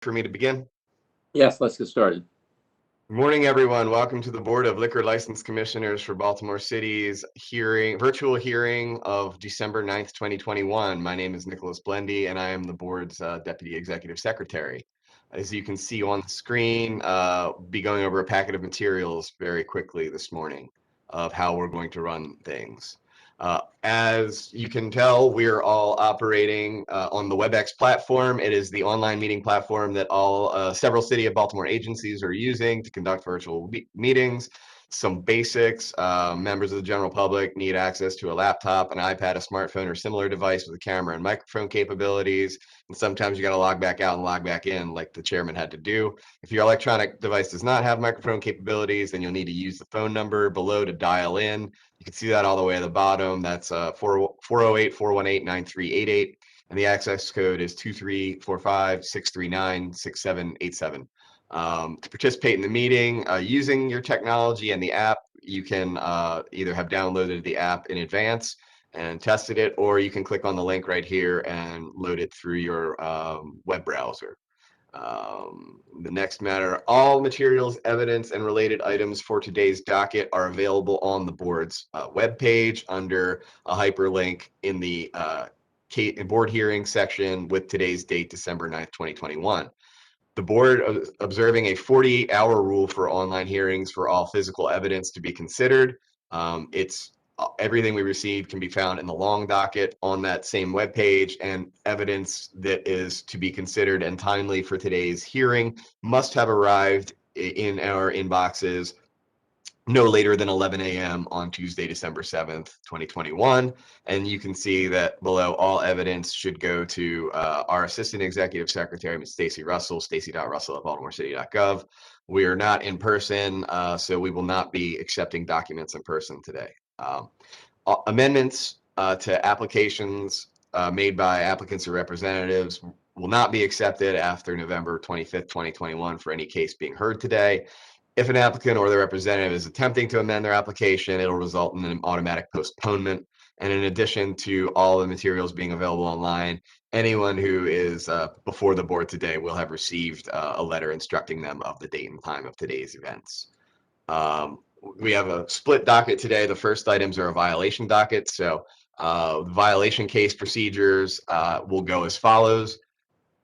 For me to begin? Yes, let's get started. Good morning, everyone. Welcome to the Board of Liquor License Commissioners for Baltimore City's virtual hearing of December 9th, 2021. My name is Nicholas Blendy, and I am the board's Deputy Executive Secretary. As you can see on the screen, be going over a packet of materials very quickly this morning of how we're going to run things. As you can tell, we're all operating on the WebEx platform. It is the online meeting platform that several City of Baltimore agencies are using to conduct virtual meetings. Some basics: members of the general public need access to a laptop, an iPad, a smartphone, or similar device with a camera and microphone capabilities. And sometimes you got to log back out and log back in, like the chairman had to do. If your electronic device does not have microphone capabilities, then you'll need to use the phone number below to dial in. You can see that all the way at the bottom. That's 408-418-9388. And the access code is 2345-639-6787. To participate in the meeting using your technology and the app, you can either have downloaded the app in advance and tested it, or you can click on the link right here and load it through your web browser. The next matter: all materials, evidence, and related items for today's docket are available on the board's webpage under a hyperlink in the board hearing section with today's date, December 9th, 2021. The board observing a 48-hour rule for online hearings for all physical evidence to be considered. Everything we receive can be found in the long docket on that same webpage, and evidence that is to be considered and timely for today's hearing must have arrived in our inboxes no later than 11 a.m. on Tuesday, December 7th, 2021. And you can see that below, all evidence should go to our Assistant Executive Secretary, Ms. Stacy Russell, stacy.russell@baltimorecity.gov. We are not in person, so we will not be accepting documents in person today. Amendments to applications made by applicants or representatives will not be accepted after November 25th, 2021 for any case being heard today. If an applicant or their representative is attempting to amend their application, it'll result in an automatic postponement. And in addition to all the materials being available online, anyone who is before the board today will have received a letter instructing them of the date and time of today's events. We have a split docket today. The first items are a violation docket. So violation case procedures will go as follows.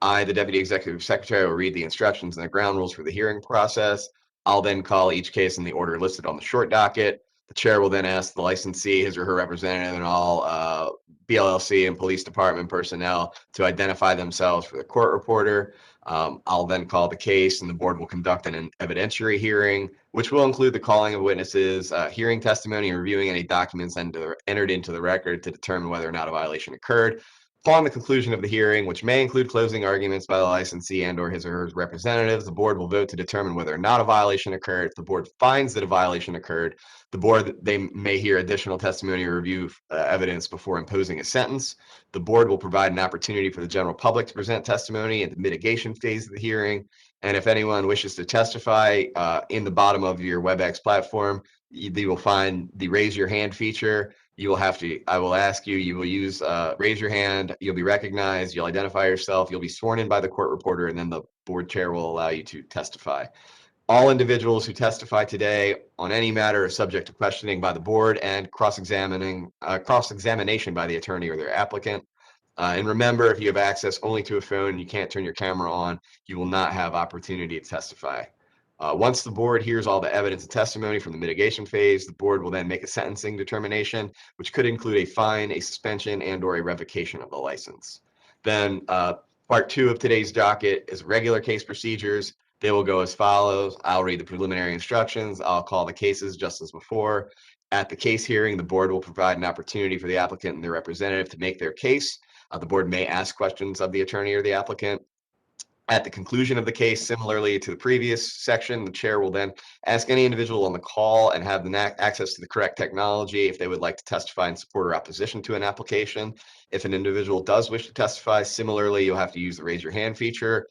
I, the Deputy Executive Secretary, will read the instructions and the ground rules for the hearing process. I'll then call each case in the order listed on the short docket. The chair will then ask the licensee, his or her representative, and all BLLC and police department personnel to identify themselves for the court reporter. I'll then call the case, and the board will conduct an evidentiary hearing, which will include the calling of witnesses, hearing testimony, and reviewing any documents entered into the record to determine whether or not a violation occurred. Upon the conclusion of the hearing, which may include closing arguments by the licensee and or his or her representatives, the board will vote to determine whether or not a violation occurred. If the board finds that a violation occurred, they may hear additional testimony or review evidence before imposing a sentence. The board will provide an opportunity for the general public to present testimony at the mitigation phase of the hearing. And if anyone wishes to testify, in the bottom of your WebEx platform, you will find the raise your hand feature. I will ask you, you will use raise your hand, you'll be recognized, you'll identify yourself, you'll be sworn in by the court reporter, and then the board chair will allow you to testify. All individuals who testify today on any matter are subject to questioning by the board and cross-examination by the attorney or their applicant. And remember, if you have access only to a phone and you can't turn your camera on, you will not have opportunity to testify. Once the board hears all the evidence and testimony from the mitigation phase, the board will then make a sentencing determination, which could include a fine, a suspension, and or a revocation of the license. Then part 2 of today's docket is regular case procedures. They will go as follows. I'll read the preliminary instructions. I'll call the cases just as before. At the case hearing, the board will provide an opportunity for the applicant and their representative to make their case. The board may ask questions of the attorney or the applicant. At the conclusion of the case, similarly to the previous section, the chair will then ask any individual on the call and have access to the correct technology if they would like to testify in support or opposition to an application. If an individual does wish to testify, similarly, you'll have to use the raise your hand feature.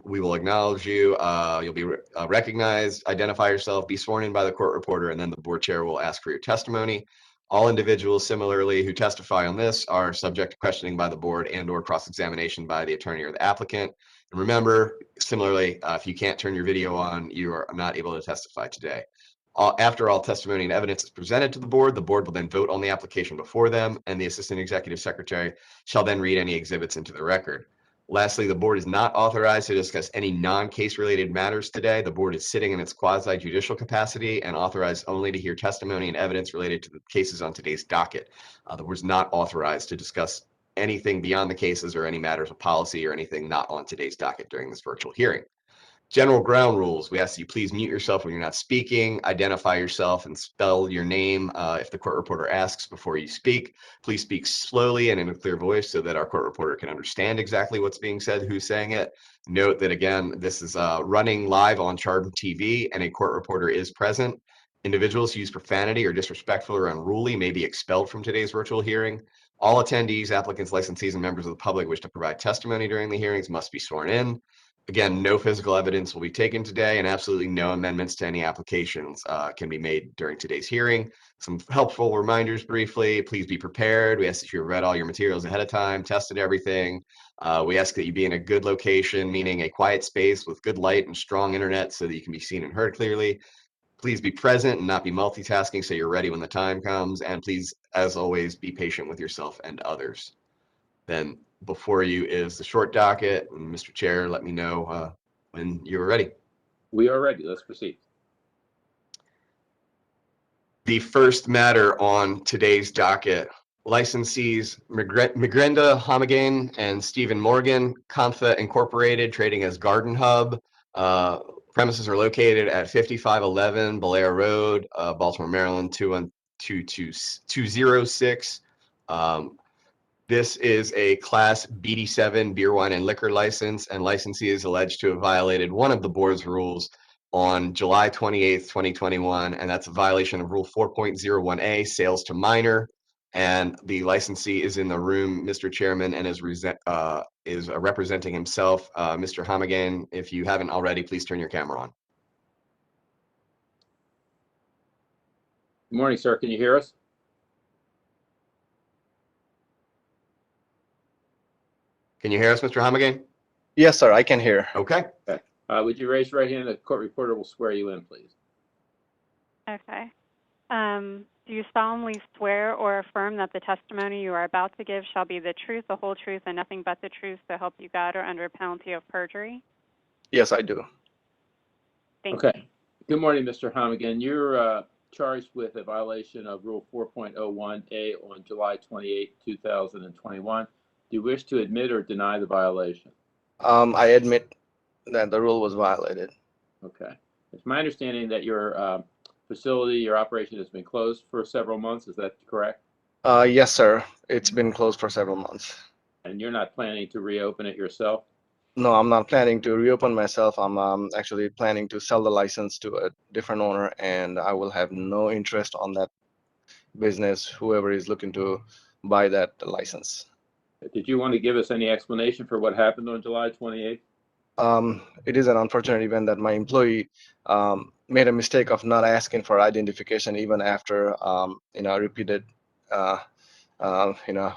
We will acknowledge you. You'll be recognized, identify yourself, be sworn in by the court reporter, and then the board chair will ask for your testimony. All individuals similarly who testify on this are subject to questioning by the board and or cross-examination by the attorney or the applicant. And remember, similarly, if you can't turn your video on, you are not able to testify today. After all testimony and evidence is presented to the board will then vote on the application before them, and the Assistant Executive Secretary shall then read any exhibits into the record. Lastly, the board is not authorized to discuss any non-case related matters today. The board is sitting in its quasi-judicial capacity and authorized only to hear testimony and evidence related to the cases on today's docket. The board is not authorized to discuss anything beyond the cases or any matters of policy or anything not on today's docket during this virtual hearing. General ground rules. We ask that you please mute yourself when you're not speaking, identify yourself and spell your name if the court reporter asks before you speak. Please speak slowly and in a clear voice so that our court reporter can understand exactly what's being said, who's saying it. Note that, again, this is running live on Chardon TV and a court reporter is present. Individuals who use profanity or disrespectful or unruly may be expelled from today's virtual hearing. All attendees, applicants, licensees, and members of the public wish to provide testimony during the hearings must be sworn in. Again, no physical evidence will be taken today, and absolutely no amendments to any applications can be made during today's hearing. Some helpful reminders briefly. Please be prepared. We ask that you have read all your materials ahead of time, tested everything. We ask that you be in a good location, meaning a quiet space with good light and strong internet so that you can be seen and heard clearly. Please be present and not be multitasking so you're ready when the time comes. And please, as always, be patient with yourself and others. Then before you is the short docket. And Mr. Chair, let me know when you're ready. We are ready. Let's proceed. The first matter on today's docket, licensees Migrenda Homogane and Stephen Morgan, Comfa Incorporated, trading as Garden Hub. Premises are located at 5511 Belair Road, Baltimore, Maryland, 21206. This is a Class BD7 beer, wine, and liquor license, and licensee is alleged to have violated one of the board's rules on July 28th, 2021, and that's a violation of Rule 4.01A, sales to minor. And the licensee is in the room, Mr. Chairman, and is representing himself. Mr. Homogane, if you haven't already, please turn your camera on. Good morning, sir. Can you hear us? Can you hear us, Mr. Homogane? Yes, sir, I can hear. Okay. Okay. Would you raise your right hand? The court reporter will swear you in, please. Okay. Do you solemnly swear or affirm that the testimony you are about to give shall be the truth, the whole truth, and nothing but the truth, so help you God, or under penalty of perjury? Yes, I do. Thank you. Okay. Good morning, Mr. Homogane. You're charged with a violation of Rule 4.01A on July 28, 2021. Do you wish to admit or deny the violation? I admit that the rule was violated. Okay. It's my understanding that your facility, your operation has been closed for several months. Is that correct? Yes, sir. It's been closed for several months. And you're not planning to reopen it yourself? No, I'm not planning to reopen myself. I'm actually planning to sell the license to a different owner, and I will have no interest on that business, whoever is looking to buy that license. Did you want to give us any explanation for what happened on July 28th? It is an unfortunate event that my employee made a mistake of not asking for identification even after repeated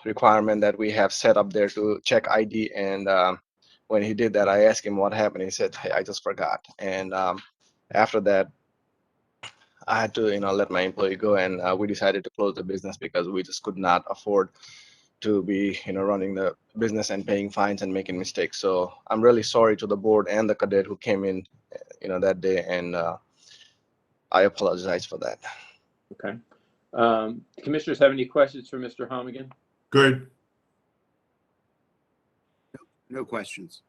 requirement that we have set up there to check ID. And when he did that, I asked him what happened. He said, "Hey, I just forgot." And after that, I had to let my employee go, and we decided to close the business because we just could not afford to be running the business and paying fines and making mistakes. So I'm really sorry to the board and the cadet who came in that day, and I apologize for that. Okay. Commissioners have any questions for Mr. Homogane? Good. No questions.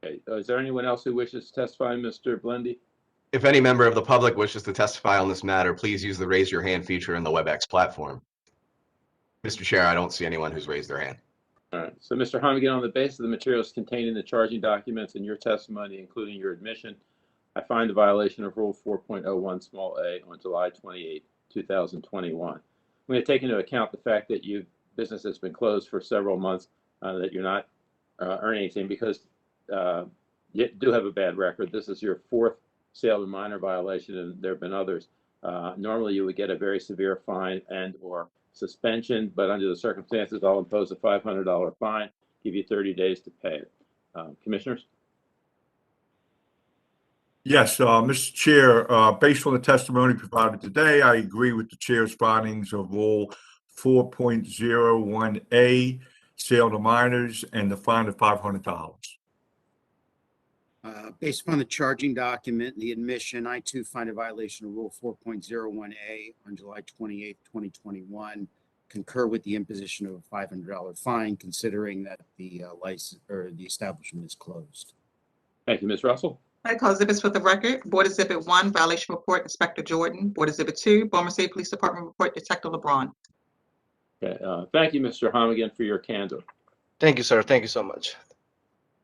Okay. Is there anyone else who wishes to testify, Mr. Blendy? If any member of the public wishes to testify on this matter, please use the raise your hand feature in the WebEx platform. Mr. Chair, I don't see anyone who's raised their hand. All right. So, Mr. Homogane, on the basis of the materials contained in the charging documents and your testimony, including your admission, I find a violation of Rule 4.01 small a on July 28, 2021. I'm going to take into account the fact that your business has been closed for several months, that you're not earning anything because you do have a bad record. This is your fourth sale to minor violation, and there have been others. Normally, you would get a very severe fine and or suspension, but under the circumstances, I'll impose a $500 fine, give you 30 days to pay it. Commissioners? Yes, Mr. Chair, based on the testimony provided today, I agree with the chair's findings of Rule 4.01A, sale to minors, and the fine of $500. Based upon the charging document and the admission, I too find a violation of Rule 4.01A on July 28th, 2021. Concur with the imposition of a $500 fine, considering that the license or the establishment is closed. Thank you, Ms. Russell. I call exhibits for the record. Board Exhibit 1, Violation Report, Inspector Jordan. Board Exhibit 2, Baltimore City Police Department Report, Detective LeBron. Okay, thank you, Mr. Harmigan, for your candor. Thank you, sir. Thank you so much.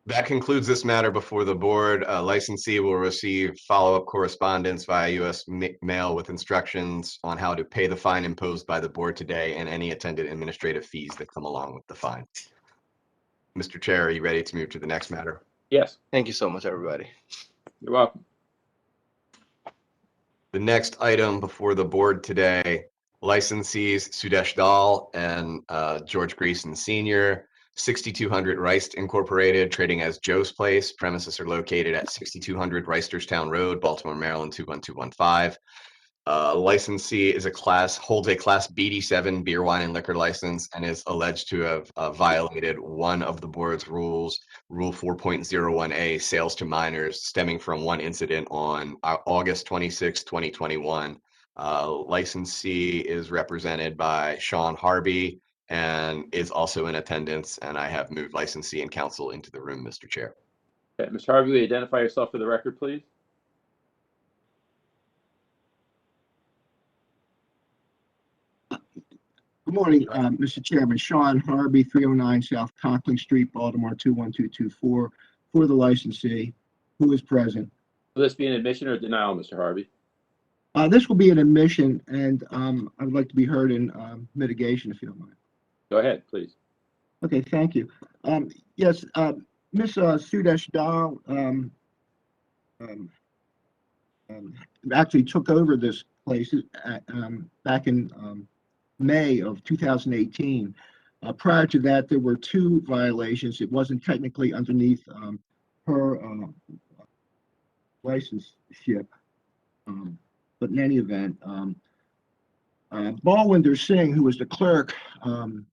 That concludes this matter before the board. Licensee will receive follow-up correspondence via U.S. mail with instructions on how to pay the fine imposed by the board today and any attendant administrative fees that come along with the fine. Mr. Chair, are you ready to move to the next matter? Yes, Thank you so much, everybody. you're welcome. The next item before the board today, licensees Sudesh Dal and George Greason Sr., 6200 Rice Incorporated, trading as Joe's Place. Premises are located at 6200 Reisterstown Road, Baltimore, Maryland, 21215. Licensee holds a Class BD7 beer, wine, and liquor license and is alleged to have violated one of the board's rules, Rule 4.01A, sales to minors, stemming from one incident on August 26, 2021. Licensee is represented by Sean Harvey and is also in attendance, and I have moved licensee and counsel into the room, Mr. Chair. Okay, Mr. Harvey, will you identify yourself for the record, please? Good morning, Mr. Chairman. Sean Harvey, 309 South Conkling Street, Baltimore, 21224, for the licensee. Who is present? Will this be an admission or denial, Mr. Harvey? This will be an admission, and I would like to be heard in mitigation, if you don't mind. Go ahead, please. Okay, thank you. Yes, Ms. Sudesh Dal actually took over this place back in May of 2018. Prior to that, there were two violations. It wasn't technically underneath her licenseship, but in any event, Balwinder Singh, who was the clerk on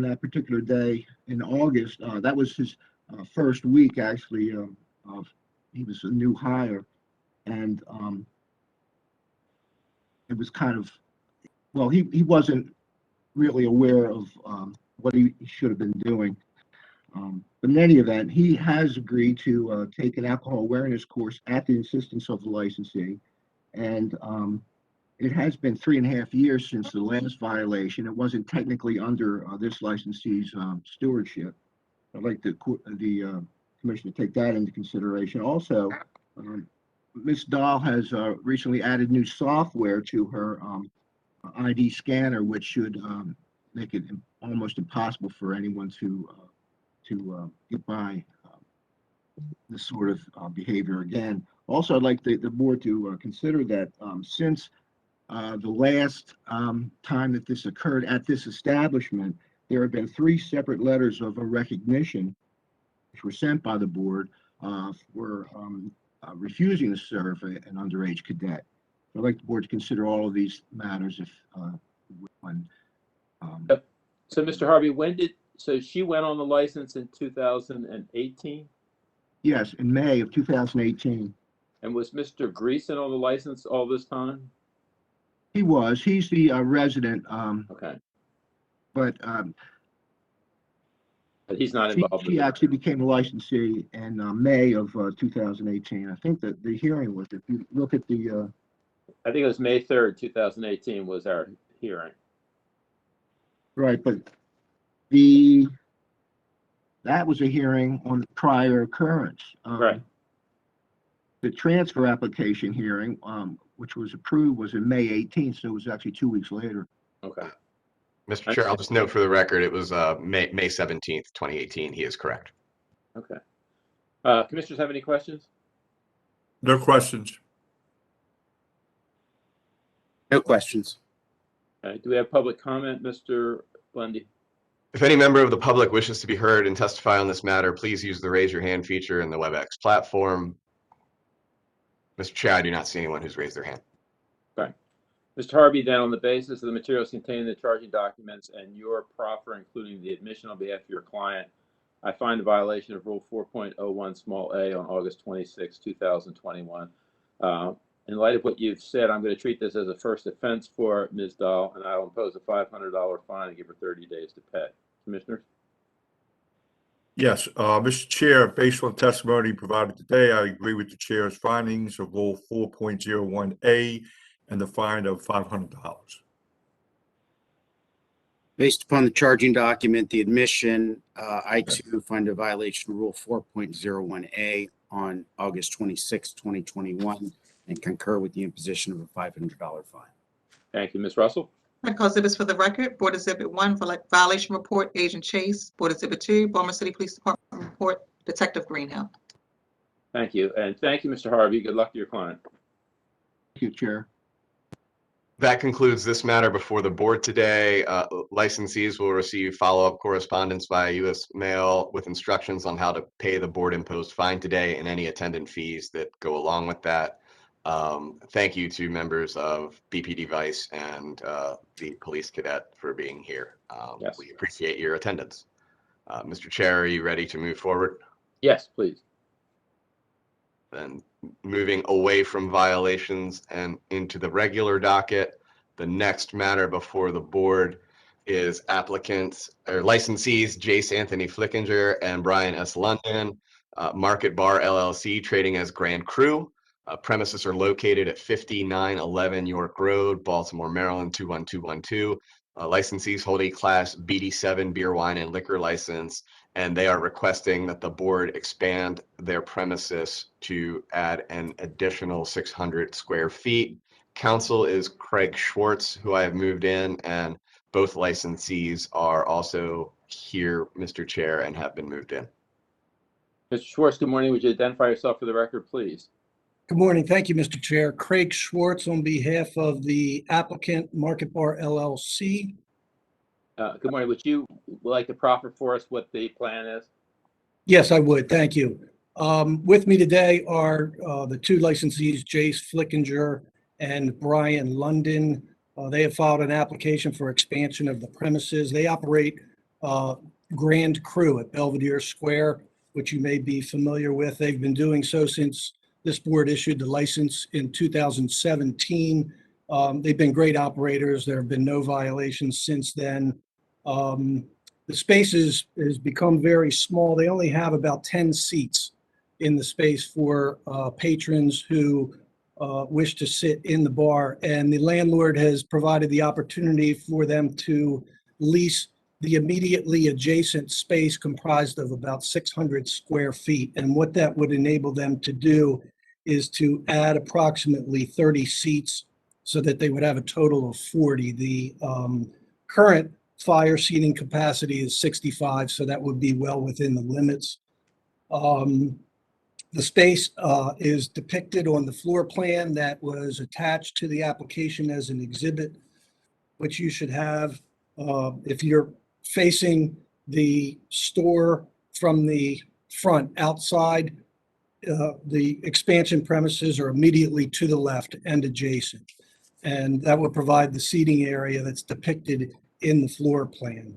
that particular day in August, that was his first week, actually. He was a new hire, and it was kind of, well, he wasn't really aware of what he should have been doing. But in any event, he has agreed to take an alcohol awareness course at the insistence of the licensee. And it has been 3.5 years since the last violation. It wasn't technically under this licensee's stewardship. I'd like the commission to take that into consideration. Also, Ms. Dahl has recently added new software to her ID scanner, which should make it almost impossible for anyone to get by this sort of behavior again. Also, I'd like the board to consider that since the last time that this occurred at this establishment, there have been 3 separate letters of recognition which were sent by the board for refusing to serve an underage cadet. I'd like the board to consider all of these matters if when. So, Mr. Harvey, so she went on the license in 2018? Yes, in May of 2018. And was Mr. Greason on the license all this time? He was. He's the resident. Okay. But he's not involved. She actually became a licensee in May of 2018. I think that the hearing was, if you look at the. I think it was May 3rd, 2018 was our hearing. Right, but that was a hearing on the prior occurrence. Right. The transfer application hearing, which was approved, was in May 18th, so it was actually 2 weeks later. Okay. Mr. Chair, I'll just note for the record, it was May 17th, 2018. He is correct. Okay. Commissioners have any questions? No questions. No questions. Do we have public comment, Mr. Bundy? If any member of the public wishes to be heard and testify on this matter, please use the raise your hand feature in the WebEx platform. Mr. Chair, I do not see anyone who's raised their hand. Okay. Mr. Harvey, then on the basis of the materials contained in the charging documents and your proffer, including the admission on behalf of your client, I find a violation of Rule 4.01 small a on August 26, 2021. In light of what you've said, I'm going to treat this as a first offense for Ms. Dahl, and I will impose a $500 fine and give her 30 days to pay. Commissioners? Yes, Mr. Chair, based on testimony provided today, I agree with the chair's findings of Rule 4.01A and the fine of $500. Based upon the charging document, the admission, I too find a violation of Rule 4.01A on August 26, 2021, and concur with the imposition of a $500 fine. Thank you. Ms. Russell? I call exhibits for the record. Board Exhibit 1, violation report, Agent Chase. Board Exhibit 2, Baltimore City Police Department report, Detective Greenhill. Thank you. And thank you, Mr. Harvey. Good luck to your client. Thank you, Chair. That concludes this matter before the board today. Licensees will receive follow-up correspondence via U.S. mail with instructions on how to pay the board-imposed fine today and any attendant fees that go along with that. Thank you to members of BPD Vice and the police cadet for being here. Yes. We appreciate your attendance. Mr. Chair, are you ready to move forward? Yes, please. Then moving away from violations and into the regular docket, the next matter before the board is applicants or licensees Jace Anthony Flickinger and Brian S. London, Market Bar LLC, trading as Grand Cru. Premises are located at 5911 York Road, Baltimore, Maryland 21212. Licensees hold a Class BD7 beer, wine, and liquor license, and they are requesting that the board expand their premises to add an additional 600 square feet. Counsel is Craig Schwartz, who I have moved in, and both licensees are also here, Mr. Chair, and have been moved in. Mr. Schwartz, good morning. Would you identify yourself for the record, please? Good morning. Thank you, Mr. Chair. Craig Schwartz on behalf of the applicant Market Bar LLC. Good morning. Would you like to proffer for us what the plan is? Yes, I would. Thank you. With me today are the two licensees, Jace Flickinger and Brian London. They have filed an application for expansion of the premises. They operate Grand Cru at Belvedere Square, which you may be familiar with. They've been doing so since this board issued the license in 2017. They've been great operators. There have been no violations since then. The space has become very small. They only have about 10 seats in the space for patrons who wish to sit in the bar. And the landlord has provided the opportunity for them to lease the immediately adjacent space comprised of about 600 square feet. And what that would enable them to do is to add approximately 30 seats so that they would have a total of 40. The current fire seating capacity is 65, so that would be well within the limits. The space is depicted on the floor plan that was attached to the application as an exhibit, which you should have. If you're facing the store from the front outside, the expansion premises are immediately to the left and adjacent. And that will provide the seating area that's depicted in the floor plan.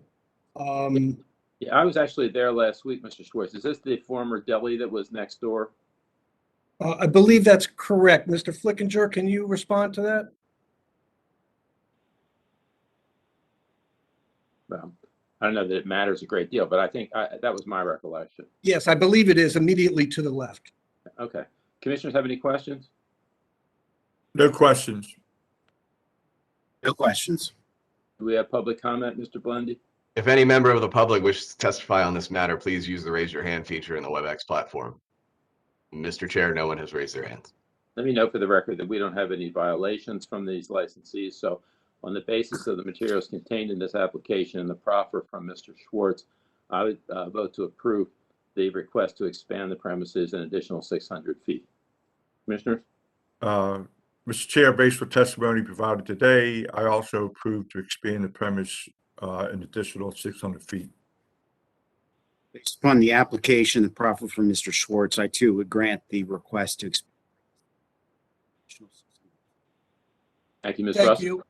Yeah, I was actually there last week, Mr. Schwartz. Is this the former deli that was next door? I believe that's correct. Mr. Flickinger, can you respond to that? Well, I don't know that it matters a great deal, but I think that was my recollection. Yes, I believe it is immediately to the left. Okay. Commissioners have any questions? No questions. No questions. Do we have public comment, Mr. Blendy? If any member of the public wishes to testify on this matter, please use the raise your hand feature in the WebEx platform. Mr. Chair, no one has raised their hands. Let me note for the record that we don't have any violations from these licensees. So on the basis of the materials contained in this application and the proffer from Mr. Schwartz, I would vote to approve the request to expand the premises an additional 600 feet. Commissioners? Mr. Chair, based on testimony provided today, I also approve to expand the premise an additional 600 feet. Based upon the application, the proffer from Mr. Schwartz, I too would grant the request to expand. additional 600. Thank you, Ms. Thank Russell. you.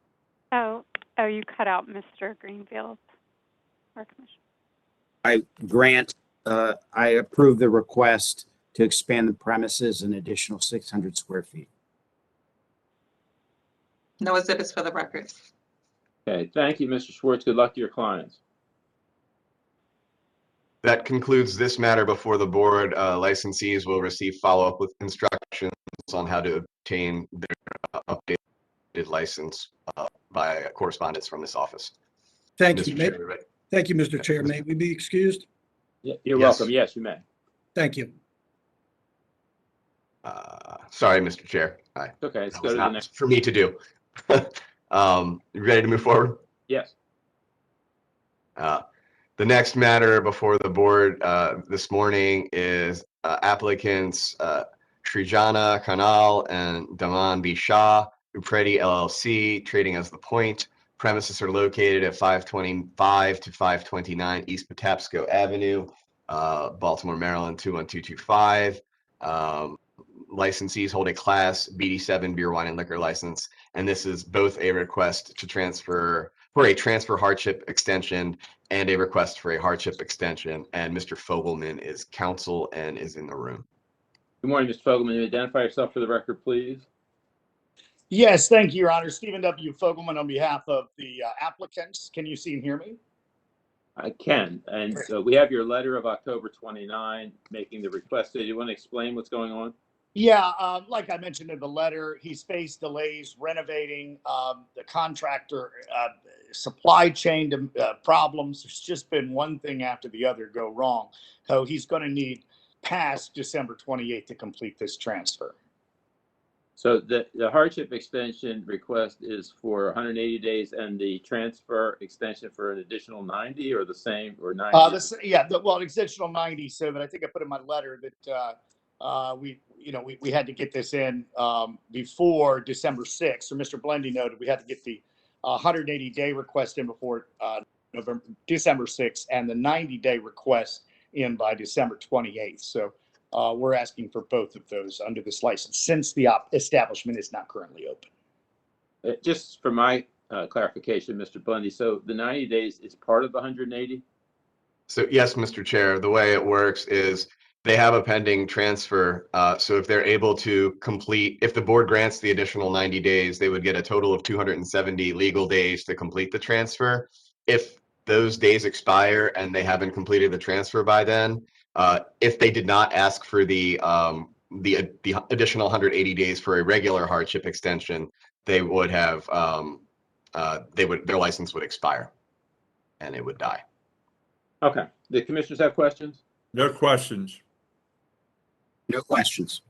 Oh, you cut out Mr. Greenfield. Our commissioner. I approve the request to expand the premises an additional 600 square feet. No exhibits for the record. Okay, thank you, Mr. Schwartz. Good luck to your clients. That concludes this matter before the board. Licensees will receive follow-up with instructions on how to obtain their updated license by correspondence from this office. Thank Mr. you. Chair, we're ready. Thank you, Mr. Chair. May we be excused? Yeah, you're Yes. welcome. Yes, you may. Thank you. Sorry, Mr. Chair. Okay, let's That go was to the not next. for me to do. You ready to move forward? Yes. The next matter before the board this morning is applicants Srijana Kanal and Daman B. Shah, Upreti LLC, trading as The Point. Premises are located at 525 to 529 East Patapsco Avenue, Baltimore, Maryland 21225. Licensees hold a Class BD7 beer, wine, and liquor license, and this is both a request to transfer for a transfer hardship extension and a request for a hardship extension. And Mr. Fogelman is counsel and is in the room. Good morning, Mr. Fogelman. You identify yourself for the record, please. Yes, thank you, Your Honor. Stephen W. Fogelman on behalf of the applicants. Can you see and hear me? I can. And so we have your letter of October 29 making the request. Do you want to explain what's going on? Yeah, like I mentioned in the letter, he's faced delays renovating the contractor, supply chain problems. There's just been one thing after the other go wrong. So he's going to need past December 28th to complete this transfer. So the hardship extension request is for 180 days and the transfer extension for an additional 90 or the same or 90? Well, an additional 90. So, but I think I put in my letter that we had to get this in before December 6th. So Mr. Blendy noted we had to get the 180-day request in before December 6th and the 90-day request in by December 28th. So we're asking for both of those under this license since the establishment is not currently open. Just for my clarification, Mr. Blendy, so the 90 days is part of the 180? So yes, Mr. Chair, the way it works is they have a pending transfer. So if they're able to complete, if the board grants the additional 90 days, they would get a total of 270 legal days to complete the transfer. If those days expire and they haven't completed the transfer by then, if they did not ask for the additional 180 days for a regular hardship extension, they would have their license would expire and it would die. Okay. The commissioners have questions? No questions. No questions.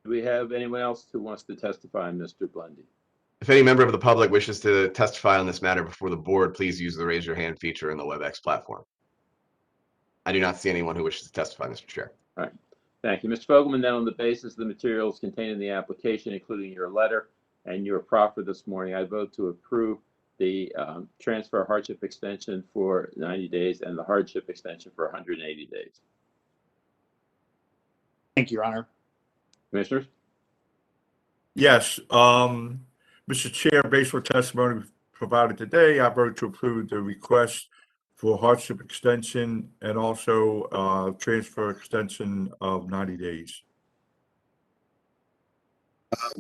Do we have anyone else who wants to testify, Mr. Blendy? If any member of the public wishes to testify on this matter before the board, please use the raise your hand feature in the WebEx platform. I do not see anyone who wishes to testify, Mr. Chair. All right. Thank you. Mr. Fogelman, then on the basis of the materials contained in the application, including your letter and your proffer this morning, I vote to approve the transfer hardship extension for 90 days and the hardship extension for 180 days. Thank you, Your Honor. Commissioners? Yes, Mr. Chair, based on testimony provided today, I vote to approve the request for hardship extension and also transfer extension of 90 days.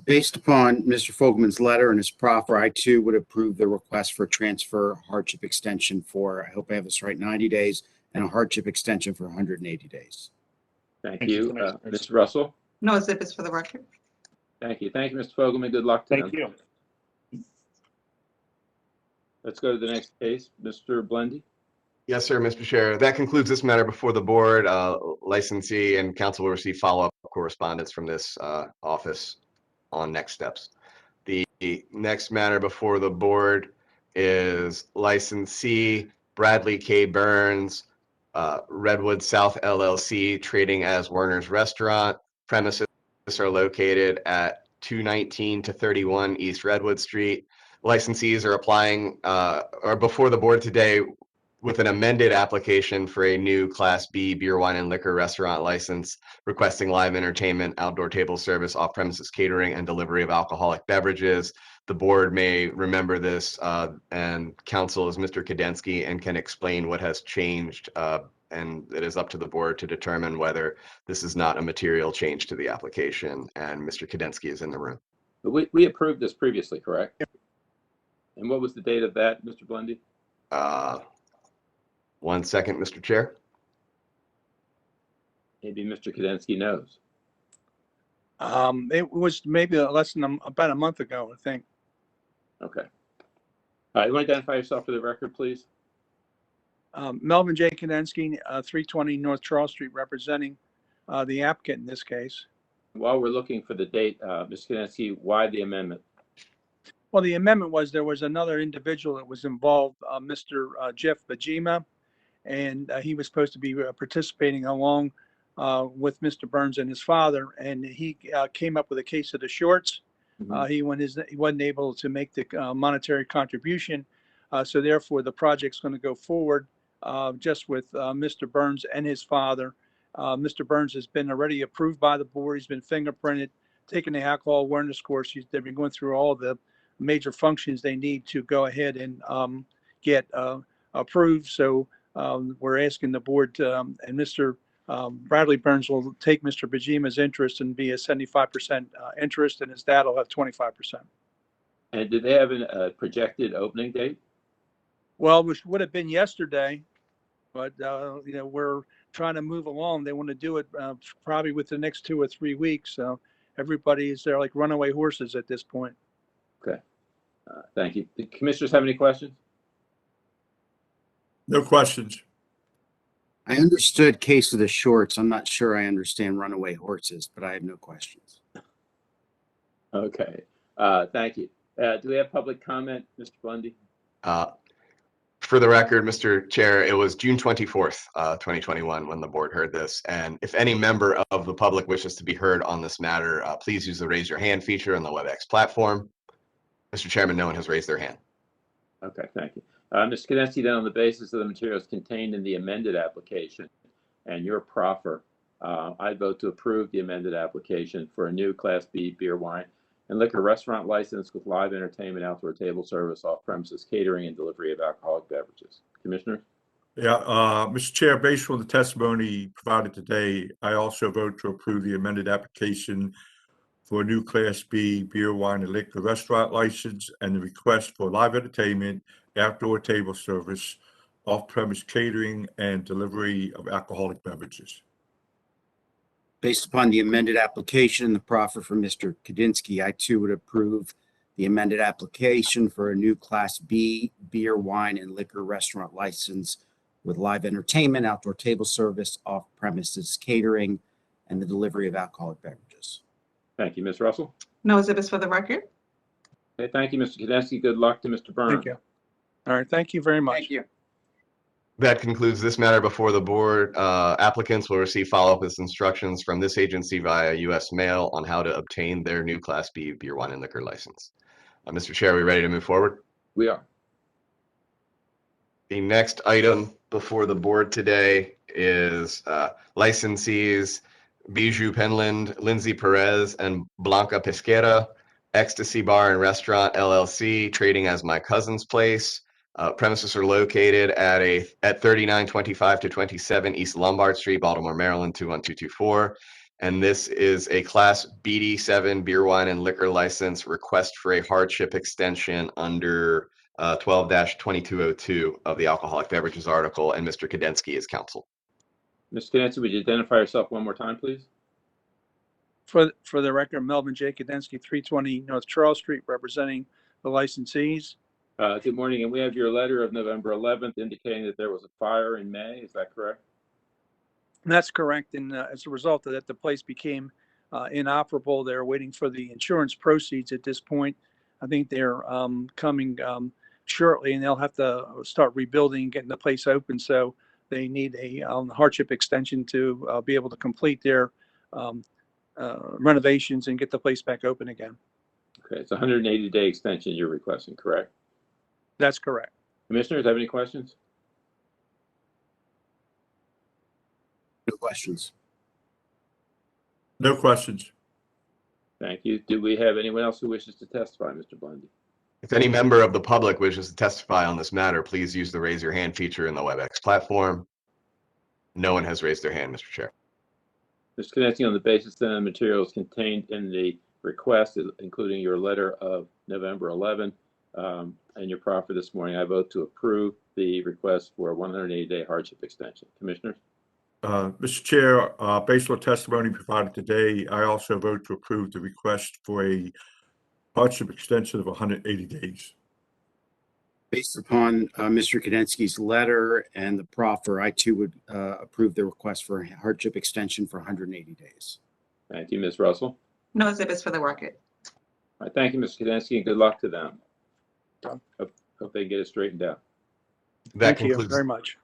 Based upon Mr. Fogelman's letter and his proffer, I too would approve the request for transfer hardship extension for, I hope I have this right, 90 days and a hardship extension for 180 days. Thank you. Mr. Russell? No exhibits for the record. Thank you. Thank you, Mr. Fogelman. Good luck to them. Thank you. Let's go to the next case. Mr. Blendy? Yes, sir, Mr. Chair. That concludes this matter before the board. Licensee and council will receive follow-up correspondence from this office on next steps. The next matter before the board is licensee Bradley K. Burns, Redwood South LLC, trading as Werner's Restaurant. Premises are located at 219 to 31 East Redwood Street. Licensees are applying, or before the board today, with an amended application for a new Class B beer, wine, and liquor restaurant license, requesting live entertainment, outdoor table service, off-premises catering, and delivery of alcoholic beverages. The board may remember this, and counsel is Mr. Kadensky and can explain what has changed, and it is up to the board to determine whether this is not a material change to the application, and Mr. Kadensky is in the room. But we approved this previously, correct? And what was the date of that, Mr. Blendy? 1 second, Mr. Chair. Maybe Mr. Kadensky knows. It was maybe less than about a month ago, I think. Okay. All right, you want to identify yourself for the record, please? Melvin J. Kadensky, 320 North Charles Street, representing the applicant in this case. While we're looking for the date, Mr. Kadensky, why the amendment? Well, the amendment was there was another individual that was involved, Mr. Jeff Bajima, and he was supposed to be participating along with Mr. Burns and his father, and he came up with a case of the shorts. He wasn't able to make the monetary contribution, so therefore the project's going to go forward just with Mr. Burns and his father. Mr. Burns has been already approved by the board. He's been fingerprinted, taken the alcohol awareness course. They've been going through all the major functions they need to go ahead and get approved. So we're asking the board to, and Mr. Bradley Burns will take Mr. Bajima's interest and be a 75% interest, and his dad will have 25%. And did they have a projected opening date? Well, which would have been yesterday, but we're trying to move along. They want to do it probably within the next 2 or 3 weeks. So everybody's there like runaway horses at this point. Okay. Thank you. The commissioners have any questions? No questions. I understood case of the shorts. I'm not sure I understand runaway horses, but I have no questions. Okay. Thank you. Do we have public comment, Mr. Bundy? For the record, Mr. Chair, it was June 24th, 2021 when the board heard this. And if any member of the public wishes to be heard on this matter, please use the raise your hand feature on the WebEx platform. Mr. Chairman, no one has raised their hand. Okay, thank you. Mr. Kadensky, then on the basis of the materials contained in the amended application and your proffer, I vote to approve the amended application for a new Class B beer, wine, and liquor restaurant license with live entertainment, outdoor table service, off-premises catering, and delivery of alcoholic beverages. Commissioners? Yeah, Mr. Chair, based on the testimony provided today, I also vote to approve the amended application for a new Class B beer, wine, and liquor restaurant license and the request for live entertainment, outdoor table service, off-premise catering, and delivery of alcoholic beverages. Based upon the amended application and the proffer from Mr. Kadensky, I too would approve the amended application for a new Class B beer, wine, and liquor restaurant license with live entertainment, outdoor table service, off-premises catering, and the delivery of alcoholic beverages. Thank you. Ms. Russell? No exhibits for the record. Okay, thank you, Mr. Kadensky. Good luck to Mr. Burns. Thank you. All right. Thank you very much. Thank you. That concludes this matter before the board. Applicants will receive follow-up with instructions from this agency via U.S. mail on how to obtain their new Class B beer, wine, and liquor license. Mr. Chair, are we ready to move forward? We are. The next item before the board today is licensees Bijou Penland, Lindsay Perez, and Blanca Pesquera, Ecstasy Bar and Restaurant LLC, trading as My Cousin's Place. Premises are located at 3925 to 27 East Lombard Street, Baltimore, Maryland, 21224. And this is a Class BD7 beer, wine, and liquor license request for a hardship extension under 12-2202 of the alcoholic beverages article, and Mr. Kadensky is counsel. Mr. Kadensky, would you identify yourself one more time, please? For the record, Melvin J. Kadensky, 320 North Charles Street, representing the licensees. Good morning, and we have your letter of November 11th indicating that there was a fire in May. Is that correct? That's correct. And as a result of that, the place became inoperable. They're waiting for the insurance proceeds at this point. I think they're coming shortly, and they'll have to start rebuilding, getting the place open. So they need a hardship extension to be able to complete their renovations and get the place back open again. Okay, it's a 180-day extension you're requesting, correct? That's correct. Commissioners, have any questions? No questions. No questions. Thank you. Do we have anyone else who wishes to testify, Mr. Blendy? If any member of the public wishes to testify on this matter, please use the raise your hand feature in the WebEx platform. No one has raised their hand, Mr. Chair. Mr. Kudensky, on the basis that the materials contained in the request, including your letter of November 11, and your proffer this morning, I vote to approve the request for a 180-day hardship extension. Commissioners? Mr. Chair, based on testimony provided today, I also vote to approve the request for a hardship extension of 180 days. Based upon Mr. Kadensky's letter and the proffer, I too would approve the request for a hardship extension for 180 days. Thank you. Ms. Russell? No exhibits for the record. All right, thank you, Mr. Kudensky, and good luck to them. Hope they get it straightened out. That Thank you very much.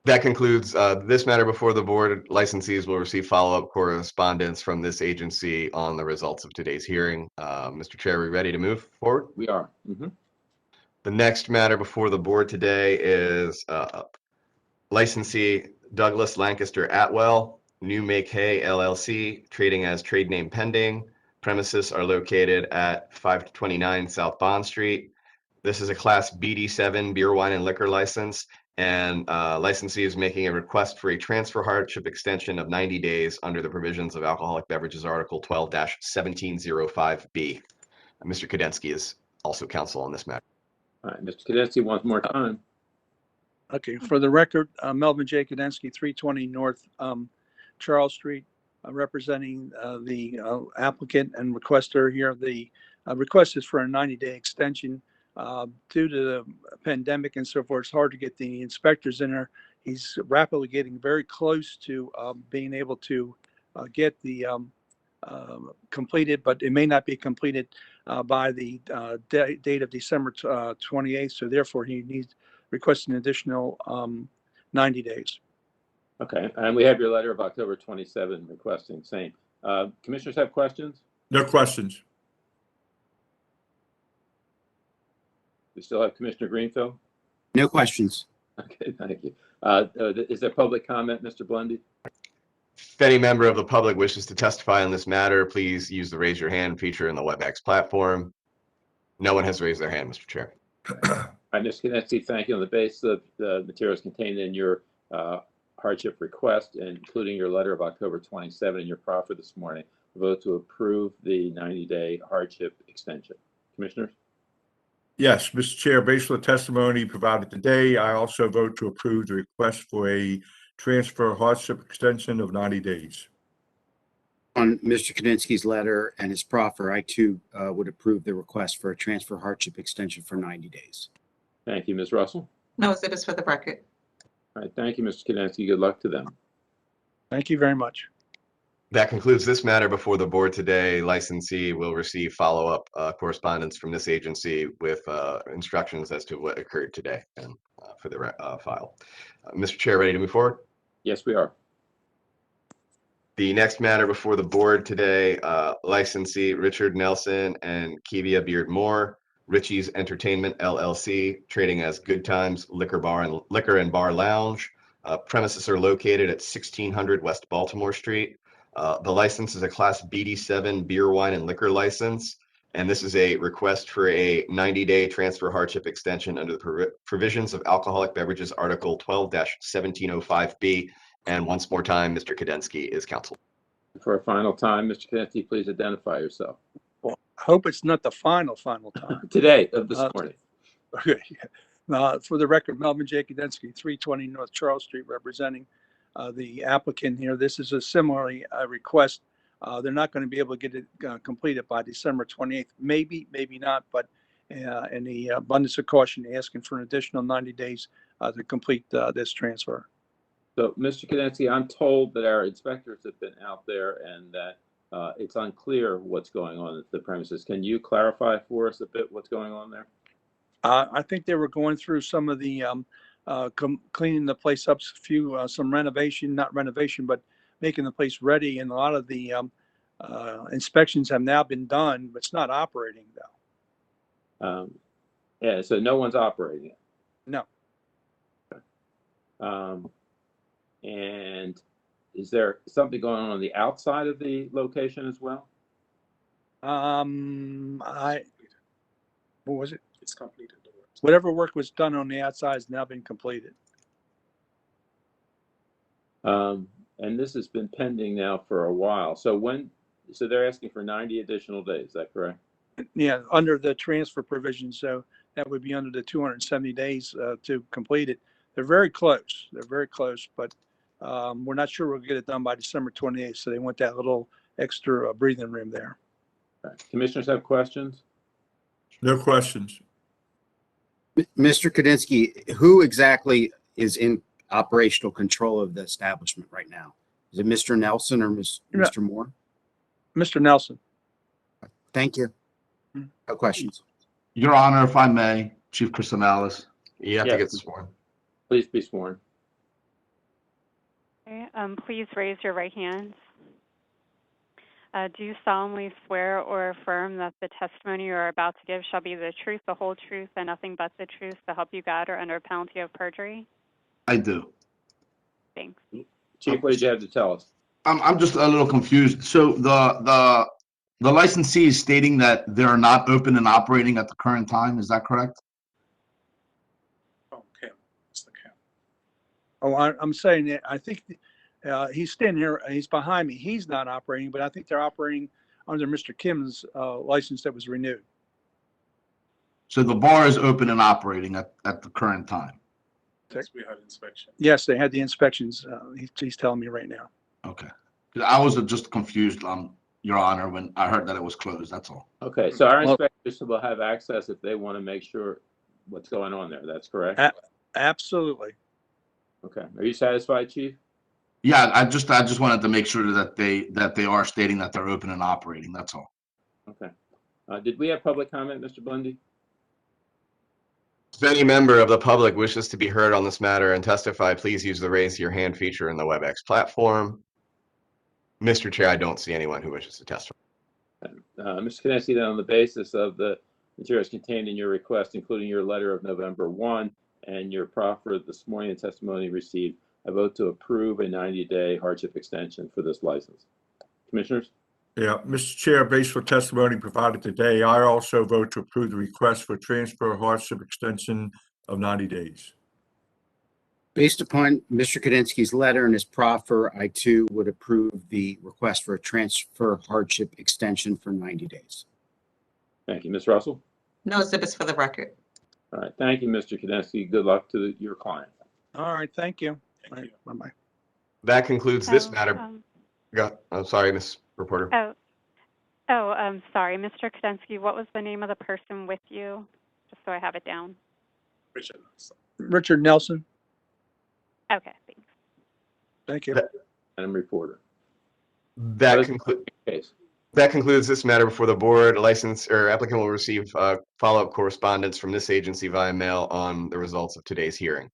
That concludes this matter before the board. Licensees will receive follow-up correspondence from this agency on the results of today's hearing. Mr. Chair, are we ready to move forward? We are. The next matter before the board today is licensee Douglas Lancaster Atwell, New Make Hay LLC, trading as trade name pending. Premises are located at 529 South Bond Street. This is a Class BD7 beer, wine, and liquor license, and licensee is making a request for a transfer hardship extension of 90 days under the provisions of Alcoholic Beverages Article 12-1705B. Mr. Kudensky is also counsel on this matter. All right, Mr. Kudensky, one more time. Okay, for the record, Melvin J. Kudensky, 320 North Charles Street, representing the applicant and requester here. The request is for a 90-day extension. Due to the pandemic and so forth, it's hard to get the inspectors in there. He's rapidly getting very close to being able to get the completed, but it may not be completed by the date of December 28th. So therefore, he needs request an additional 90 days. Okay, and we have your letter of October 27 requesting same. Commissioners have questions? No questions. We still have Commissioner Greenfield? No questions. Okay, thank you. Is there public comment, Mr. Blendy? If any member of the public wishes to testify on this matter, please use the raise your hand feature in the WebEx platform. No one has raised their hand, Mr. Chair. All right, Mr. Kudensky, thank you. On the basis of the materials contained in your hardship request, including your letter of October 27 and your proffer this morning, vote to approve the 90-day hardship extension. Commissioners? Yes, Mr. Chair, based on the testimony provided today, I also vote to approve the request for a transfer hardship extension of 90 days. On Mr. Kudensky's letter and his proffer, I too would approve the request for a transfer hardship extension for 90 days. Thank you, Ms. Russell. No exhibits for the record. All right, thank you, Mr. Kudensky. Good luck to them. Thank you very much. That concludes this matter before the board today. Licensee will receive follow-up correspondence from this agency with instructions as to what occurred today and for the file. Mr. Chair, ready to move forward? Yes, we are. The next matter before the board today, licensee Richard Nelson and Kivia Beard Moore, Richie's Entertainment LLC, trading as Good Times Liquor and Bar Lounge. Premises are located at 1600 West Baltimore Street. The license is a Class BD7 beer, wine, and liquor license, and this is a request for a 90-day transfer hardship extension under the provisions of Alcoholic Beverages Article 12-1705B. And once more time, Mr. Kudensky is counsel. For a final time, Mr. Kudensky, please identify yourself. Well, I hope it's not the final time. Today, of this morning. Okay. For the record, Melvin J. Kudensky, 320 North Charles Street, representing the applicant here. This is a similarly request. They're not going to be able to get it completed by December 28th. Maybe, maybe not, but in the abundance of caution, asking for an additional 90 days to complete this transfer. So, Mr. Kudensky, I'm told that our inspectors have been out there and that it's unclear what's going on at the premises. Can you clarify for us a bit what's going on there? I think they were going through some of the cleaning the place up, some renovation, not renovation, but making the place ready. And a lot of the inspections have now been done, but it's not operating though. Yeah, so no one's operating it. No. And Is there something going on the outside of the location as well? What was it? It's completed. Whatever work was done on the outside has now been completed. And this has been pending now for a while. So they're asking for 90 additional days, is that correct? Yeah, under the transfer provision, so that would be under the 270 days to complete it. They're very close. They're very close, but we're not sure we'll get it done by December 28th. So they want that little extra breathing room there. Okay. Commissioners have questions? No questions. Mr. Kudinski, who exactly is in operational control of the establishment right now? Is it Mr. Nelson or Mr. Moore? Mr. Nelson. Thank you. No questions. Your Honor, if I may, Chief Christonalis. You have to get sworn. Please be sworn. Okay, please raise your right hand. Do you solemnly swear or affirm that the testimony you are about to give shall be the truth, the whole truth, and nothing but the truth, so help you God, or under penalty of perjury? I do. Thanks. Chief, what did you have to tell us? I'm just a little confused. So the licensee is stating that they're not open and operating at the current time. Is that correct? Okay. Oh, I'm saying that I think he's standing here. He's behind me. He's not operating, but I think they're operating under Mr. Kim's license that was renewed. So the bar is open and operating at the current time. Yes, we had inspection. Yes, they had the inspections. He's telling me right now. Okay. I was just confused, Your Honor, when I heard that it was closed. That's all. Okay, so our inspectors will have access if they want to make sure what's going on there. That's correct? Absolutely. Okay. Are you satisfied, Chief? Yeah, I just wanted to make sure that they are stating that they're open and operating. That's all. Okay. Did we have public comment, Mr. Bundy? If any member of the public wishes to be heard on this matter and testify, please use the raise your hand feature in the WebEx platform. Mr. Chair, I don't see anyone who wishes to testify. Mr. Kudinski, then on the basis of the materials contained in your request, including your letter of November 1 and your proffer this morning and testimony received, I vote to approve a 90-day hardship extension for this license. Commissioners? Yeah, Mr. Chair, based on testimony provided today, I also vote to approve the request for transfer hardship extension of 90 days. Based upon Mr. Kudinski's letter and his proffer, I too would approve the request for a transfer hardship extension for 90 days. Thank you. Ms. Russell? No exhibits for the record. All right. Thank you, Mr. Kudinski. Good luck to your client. All right. Thank you. Bye-bye. That concludes this matter. I'm sorry, Ms. Reporter. Sorry, Mr. Kudinski, what was the name of the person with you? Just so I have it down. Richard Nelson. Okay, thanks. Thank you. Madam Reporter. That concludes this matter before the board. Applicant will receive follow-up correspondence from this agency via mail on the results of today's hearing.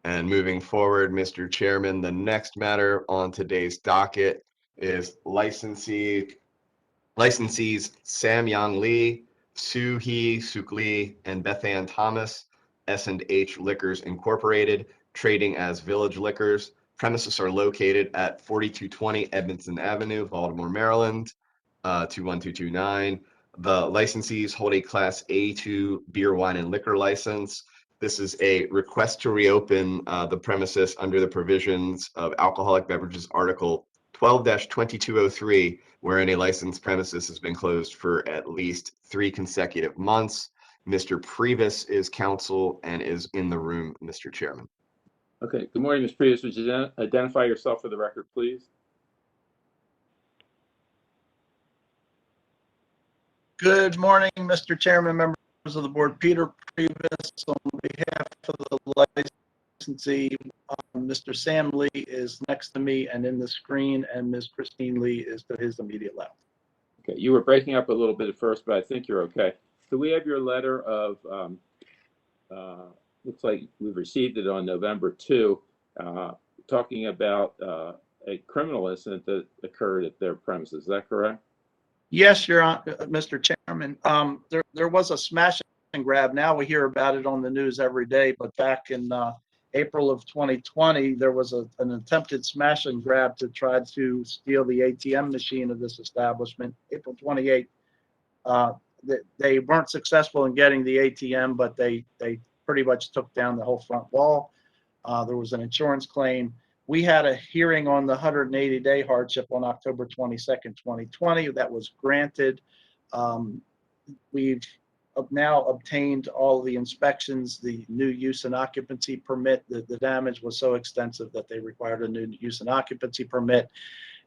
And moving forward, Mr. Chairman, the next matter on today's docket is licensees Sam Yang Lee, Soo Hee Suk Lee, and Beth Ann Thomas, S&H Liquors Incorporated, trading as Village Liquors. Premises are located at 4220 Edmondson Avenue, Baltimore, Maryland, 21229. The licensees hold a Class A2 beer, wine, and liquor license. This is a request to reopen the premises under the provisions of Alcoholic Beverages Article 12-2203, wherein a licensed premises has been closed for at least 3 consecutive months. Mr. Previs is counsel and is in the room, Mr. Chairman. Okay. Good morning, Ms. Previs. Would you identify yourself for the record, please? Good morning, Mr. Chairman, members of the board. Peter Previs on behalf of the licensee. Mr. Sam Lee is next to me and in the screen, and Ms. Christine Lee is to his immediate left. Okay. You were breaking up a little bit at first, but I think you're okay. Do we have your letter of, looks like we've received it on November 2, talking about a criminal incident that occurred at their premises. Is that correct? Yes, Your Honor, Mr. Chairman. There was a smash and grab. Now we hear about it on the news every day, but back in April of 2020, there was an attempted smash and grab to try to steal the ATM machine of this establishment. April 28th, they weren't successful in getting the ATM, but they pretty much took down the whole front wall. There was an insurance claim. We had a hearing on the 180-day hardship on October 22nd, 2020. That was granted. We've now obtained all the inspections, the new use and occupancy permit. The damage was so extensive that they required a new use and occupancy permit,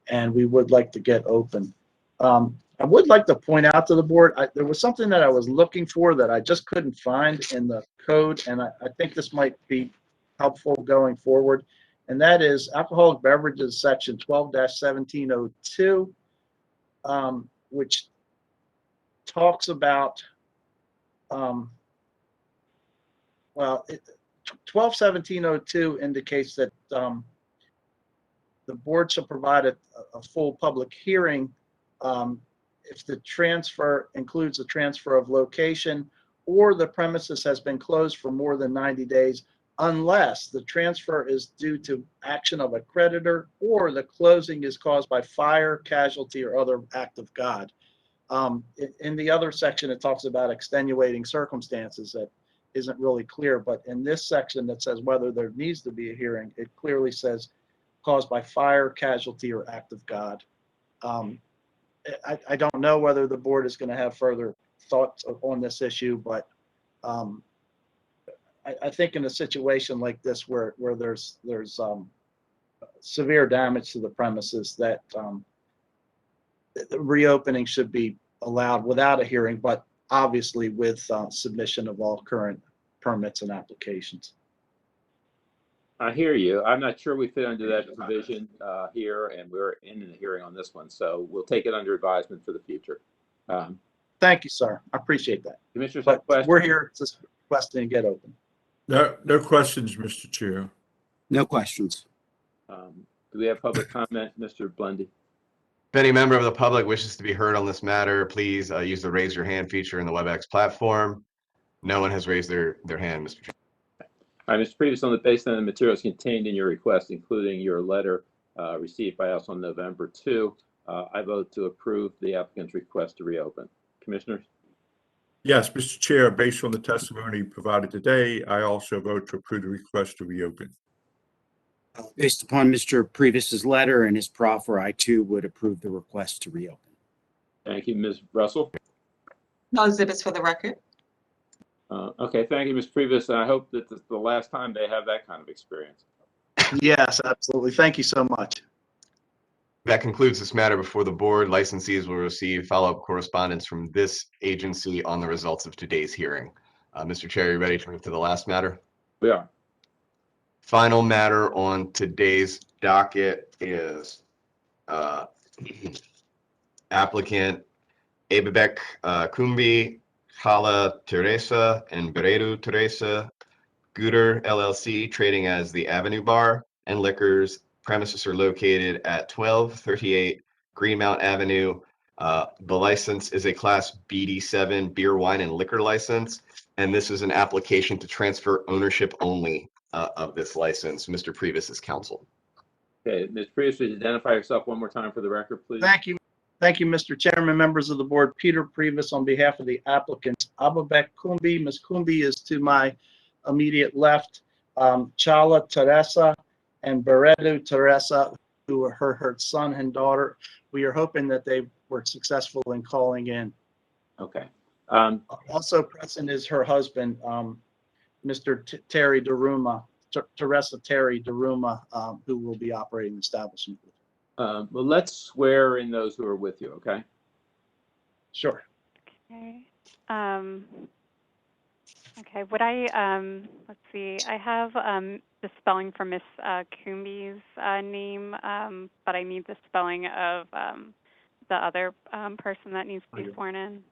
and we would like to get open. I would like to point out to the board, there was something that I was looking for that I just couldn't find in the code, and I think this might be helpful going forward, and that is alcoholic beverages section 12-1702, which talks about, 12-1702 indicates that the board shall provide a full public hearing if the transfer includes the transfer of location or the premises has been closed for more than 90 days, unless the transfer is due to action of a creditor or the closing is caused by fire, casualty, or other act of God. In the other section, it talks about extenuating circumstances that isn't really clear, but in this section that says whether there needs to be a hearing, it clearly says caused by fire, casualty, or act of God. I don't know whether the board is going to have further thoughts on this issue, but I think in a situation like this where there's severe damage to the premises, that the reopening should be allowed without a hearing, but obviously with submission of all current permits and applications. I hear you. I'm not sure we fit under that provision here, and we're in the hearing on this one, so we'll take it under advisement for the future. Thank you, sir. I appreciate that. Commissioners, But questions? we're here just requesting to get open. No questions, Mr. Chair. No questions. Do we have public comment, Mr. Blendy? If any member of the public wishes to be heard on this matter, please use the raise your hand feature in the WebEx platform. No one has raised their hand, Mr. Chair. All right, Mr. Previous, on the basis of the materials contained in your request, including your letter received by us on November 2, I vote to approve the applicant's request to reopen. Commissioners? Yes, Mr. Chair, based on the testimony provided today, I also vote to approve the request to reopen. Based upon Mr. Previs's letter and his proffer, I too would approve the request to reopen. Thank you, Ms. Russell. No exhibits for the record. Okay, thank you, Ms. Previous. I hope that this is the last time they have that kind of experience. Yes, absolutely. Thank you so much. That concludes this matter before the board. Licensees will receive follow-up correspondence from this agency on the results of today's hearing. Mr. Chair, are you ready to move to the last matter? We are. Final matter on today's docket is applicant Ebebek Kumbi, Hala Teresa, and Beredu Teresa, Gooder LLC, trading as the Avenue Bar and Liquors. Premises are located at 1238 Greenmount Avenue. The license is a Class BD7 beer, wine, and liquor license, and this is an application to transfer ownership only of this license. Mr. Previs's counsel. Okay, Ms. Previous, please identify yourself one more time for the record, please. Thank you. Thank you, Mr. Chairman, members of the board. Peter Previs on behalf of the applicants. Abubek Kumbi. Ms. Kumbi is to my immediate left. Chala Teresa and Beredu Teresa, who are her son and daughter. We are hoping that they were successful in calling in. Okay. Also present is her husband, Mr. Terry Daruma, Teresa Terry Daruma, who will be operating the establishment. Well, let's swear in those who are with you, okay? Sure. Okay. Okay, would I, let's see, I have the spelling for Miss Kumbi's name, but I need the spelling of the other person that needs to be sworn in.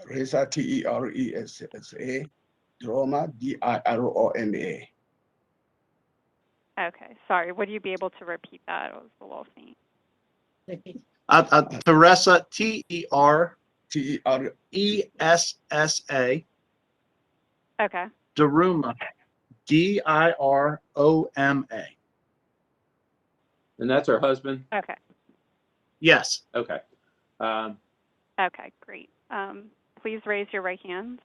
Teresa, Teresa, Droma, Diroma. Okay, sorry, would you be able to repeat that? It was a little faint. Teresa, Teresa, Okay. Diruma, Diroma. And that's her husband? Okay. Yes. Okay. Okay, great. Please raise your right hand.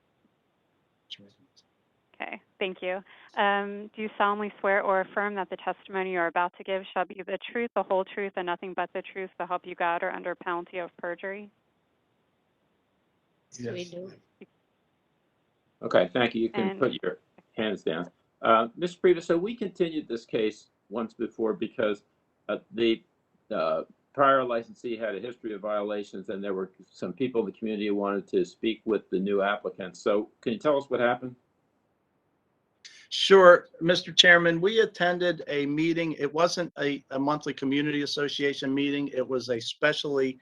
Okay, thank you. Do you solemnly swear or affirm that the testimony you are about to give shall be the truth, the whole truth, and nothing but the truth, so help you God, or under penalty of perjury? Yes, we do. Okay, thank you. You can And- put your hands down. Mr. Priebus, so we continued this case once before because the prior licensee had a history of violations, and there were some people in the community who wanted to speak with the new applicant. So can you tell us what happened? Sure, Mr. Chairman, we attended a meeting. It wasn't a monthly community association meeting. It was a specially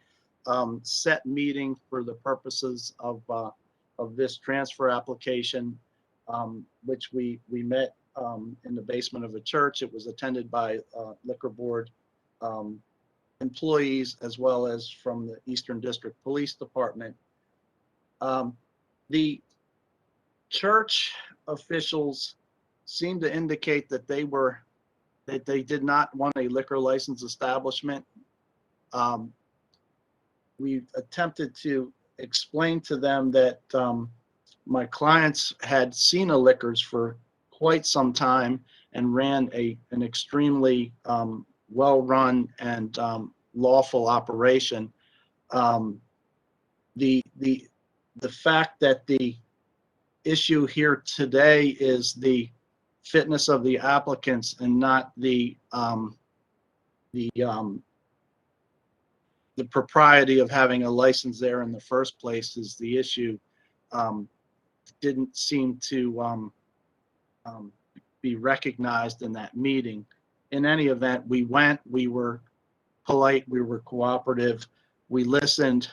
set meeting for the purposes of this transfer application, which we met in the basement of a church. It was attended by liquor board employees as well as from the Eastern District Police Department. The church officials seemed to indicate that they did not want a liquor license establishment. We attempted to explain to them that my clients had Cena Liquors for quite some time and ran an extremely well-run and lawful operation. The fact that the issue here today is the fitness of the applicants and not the propriety of having a license there in the first place is the issue. Didn't seem to be recognized in that meeting. In any event, we went, we were polite, we were cooperative, we listened,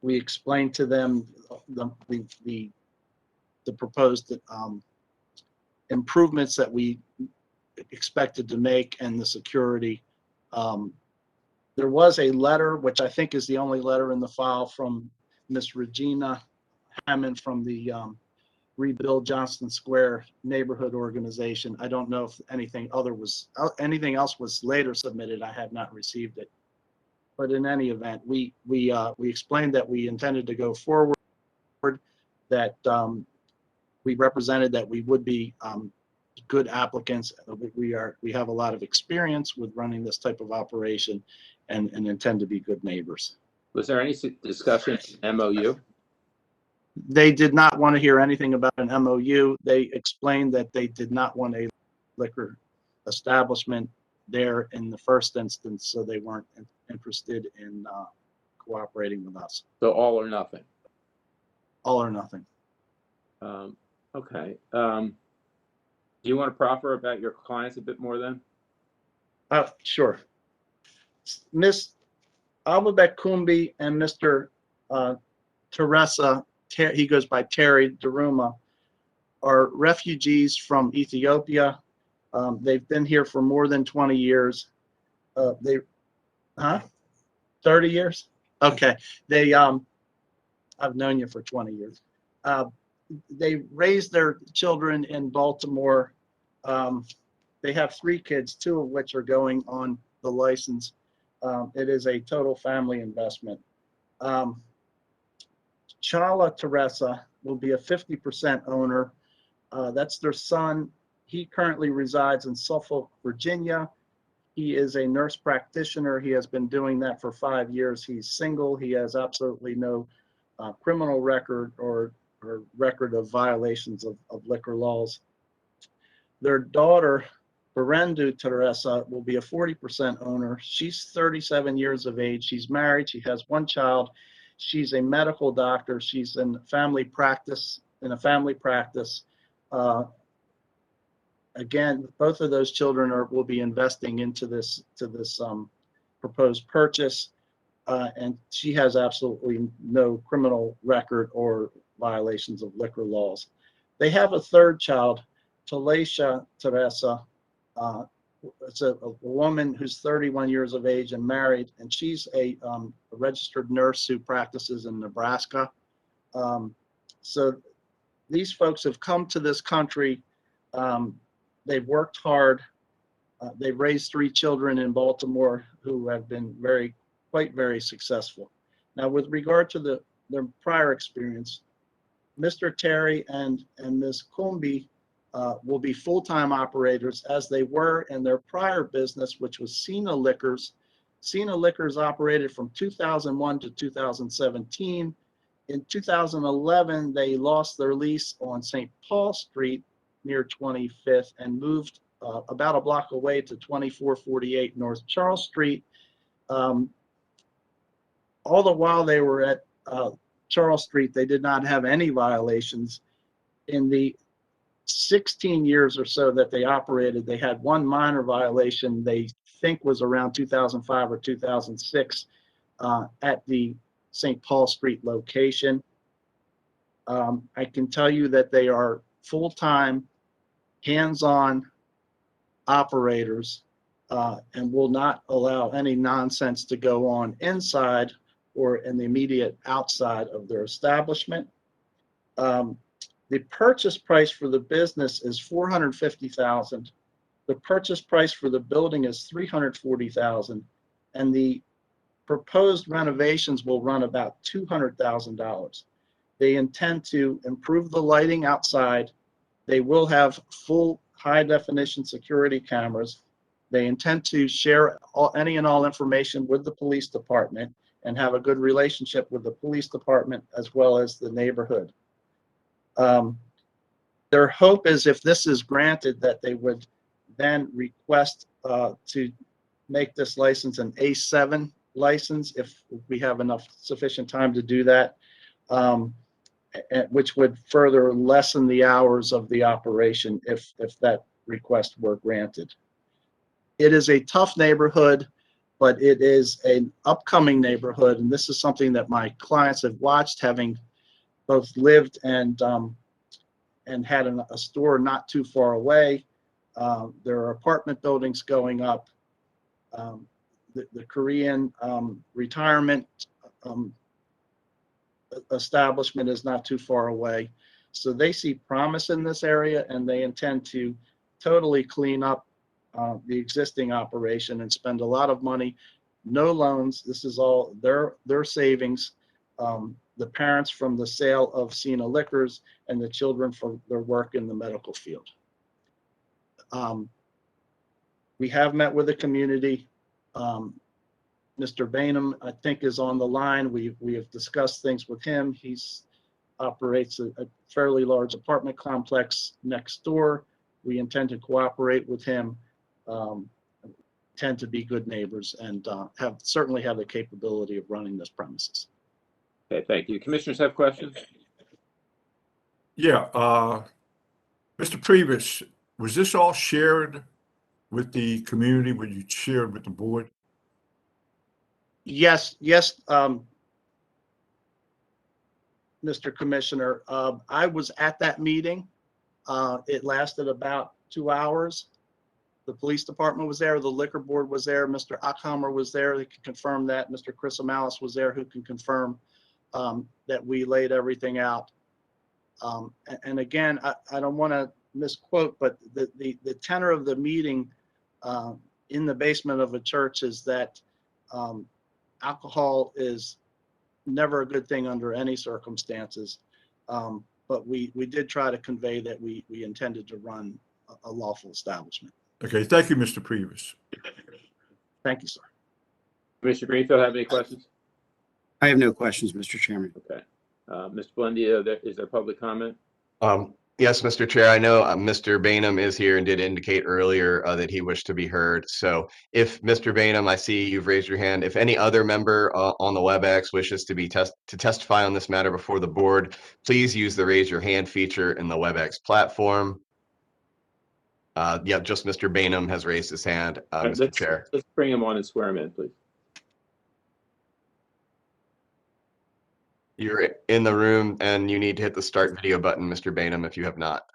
we explained to them the proposed improvements that we expected to make and the security. There was a letter, which I think is the only letter in the file, from Miss Regina Hammond from the Rebuild Johnston Square Neighborhood Organization. I don't know if anything else was later submitted. I have not received it. But in any event, we explained that we intended to go forward, that we represented that we would be good applicants. We have a lot of experience with running this type of operation and intend to be good neighbors. Was there any discussion MOU? They did not want to hear anything about an MOU. They explained that they did not want a liquor establishment there in the first instance, so they weren't interested in cooperating with us. So all or nothing? All or nothing. Okay. Do you want to proffer about your clients a bit more then? Sure. Miss Alphabet Kumbi and Mr. Teresa, he goes by Terry Diruma, are refugees from Ethiopia. They've been here for more than 20 years. 30 years? Okay. I've known you for 20 years. They raised their children in Baltimore. They have 3 kids, 2 of which are going on the license. It is a total family investment. Chala Teresa will be a 50% owner. That's their son. He currently resides in Suffolk, Virginia. He is a nurse practitioner. He has been doing that for 5 years. He's single. He has absolutely no criminal record or record of violations of liquor laws. Their daughter, Berendu Teresa, will be a 40% owner. She's 37 years of age. She's married. She has 1 child. She's a medical doctor. She's in a family practice. Again, both of those children will be investing into this proposed purchase, and she has absolutely no criminal record or violations of liquor laws. They have a 3rd child, Talisha Teresa. It's a woman who's 31 years of age and married, and she's a registered nurse who practices in Nebraska. So these folks have come to this country. They've worked hard. They've raised 3 children in Baltimore who have been quite very successful. Now, with regard to their prior experience, Mr. Terry and Ms. Kumbi will be full-time operators as they were in their prior business, which was Cena Liquors. Cena Liquors operated from 2001 to 2017. In 2011, they lost their lease on St. Paul Street near 25th and moved about a block away to 2448 North Charles Street. All the while they were at Charles Street, they did not have any violations. In the 16 years or so that they operated, they had one minor violation they think was around 2005 or 2006 at the St. Paul Street location. I can tell you that they are full-time, hands-on operators and will not allow any nonsense to go on inside or in the immediate outside of their establishment. The purchase price for the business is $450,000. The purchase price for the building is $340,000, and the proposed renovations will run about $200,000. They intend to improve the lighting outside. They will have full high-definition security cameras. They intend to share any and all information with the police department and have a good relationship with the police department as well as the neighborhood. Their hope is, if this is granted, that they would then request to make this license an A7 license if we have sufficient time to do that, which would further lessen the hours of the operation if that request were granted. It is a tough neighborhood, but it is an upcoming neighborhood, and this is something that my clients have watched, having both lived and had a store not too far away. There are apartment buildings going up. The Korean retirement establishment is not too far away. So they see promise in this area, and they intend to totally clean up the existing operation and spend a lot of money. No loans. This is all their savings. The parents from the sale of Cena Liquors and the children from their work in the medical field. We have met with the community. Mr. Bainham, I think, is on the line. We have discussed things with him. He operates a fairly large apartment complex next door. We intend to cooperate with him, tend to be good neighbors, and certainly have the capability of running this premises. Okay, thank you. Commissioners have questions? Yeah, Mr. Previs, was this all shared with the community? Were you shared with the board? Yes, Mr. Commissioner. I was at that meeting. It lasted about 2 hours. The police department was there. The liquor board was there. Mr. Ackhammer was there. He can confirm that. Mr. Chris Amalis was there, who can confirm that we laid everything out. And again, I don't want to misquote, but the tenor of the meeting in the basement of a church is that alcohol is never a good thing under any circumstances. But we did try to convey that we intended to run a lawful establishment. Okay, thank you, Mr. Previs. Thank you, sir. Commissioner Greenfield have any questions? I have no questions, Mr. Chairman. Okay. Mr. Blendia, is there public comment? Yes, Mr. Chair, I know Mr. Bainham is here and did indicate earlier that he wished to be heard. So if Mr. Bainham, I see you've raised your hand. If any other member on the WebEx wishes to testify on this matter before the board, please use the raise your hand feature in the WebEx platform. Yeah, just Mr. Bainham has raised his hand, Mr. Chair. Let's bring him on and swear him in, please. You're in the room and you need to hit the start video button, Mr. Bainham, if you have not.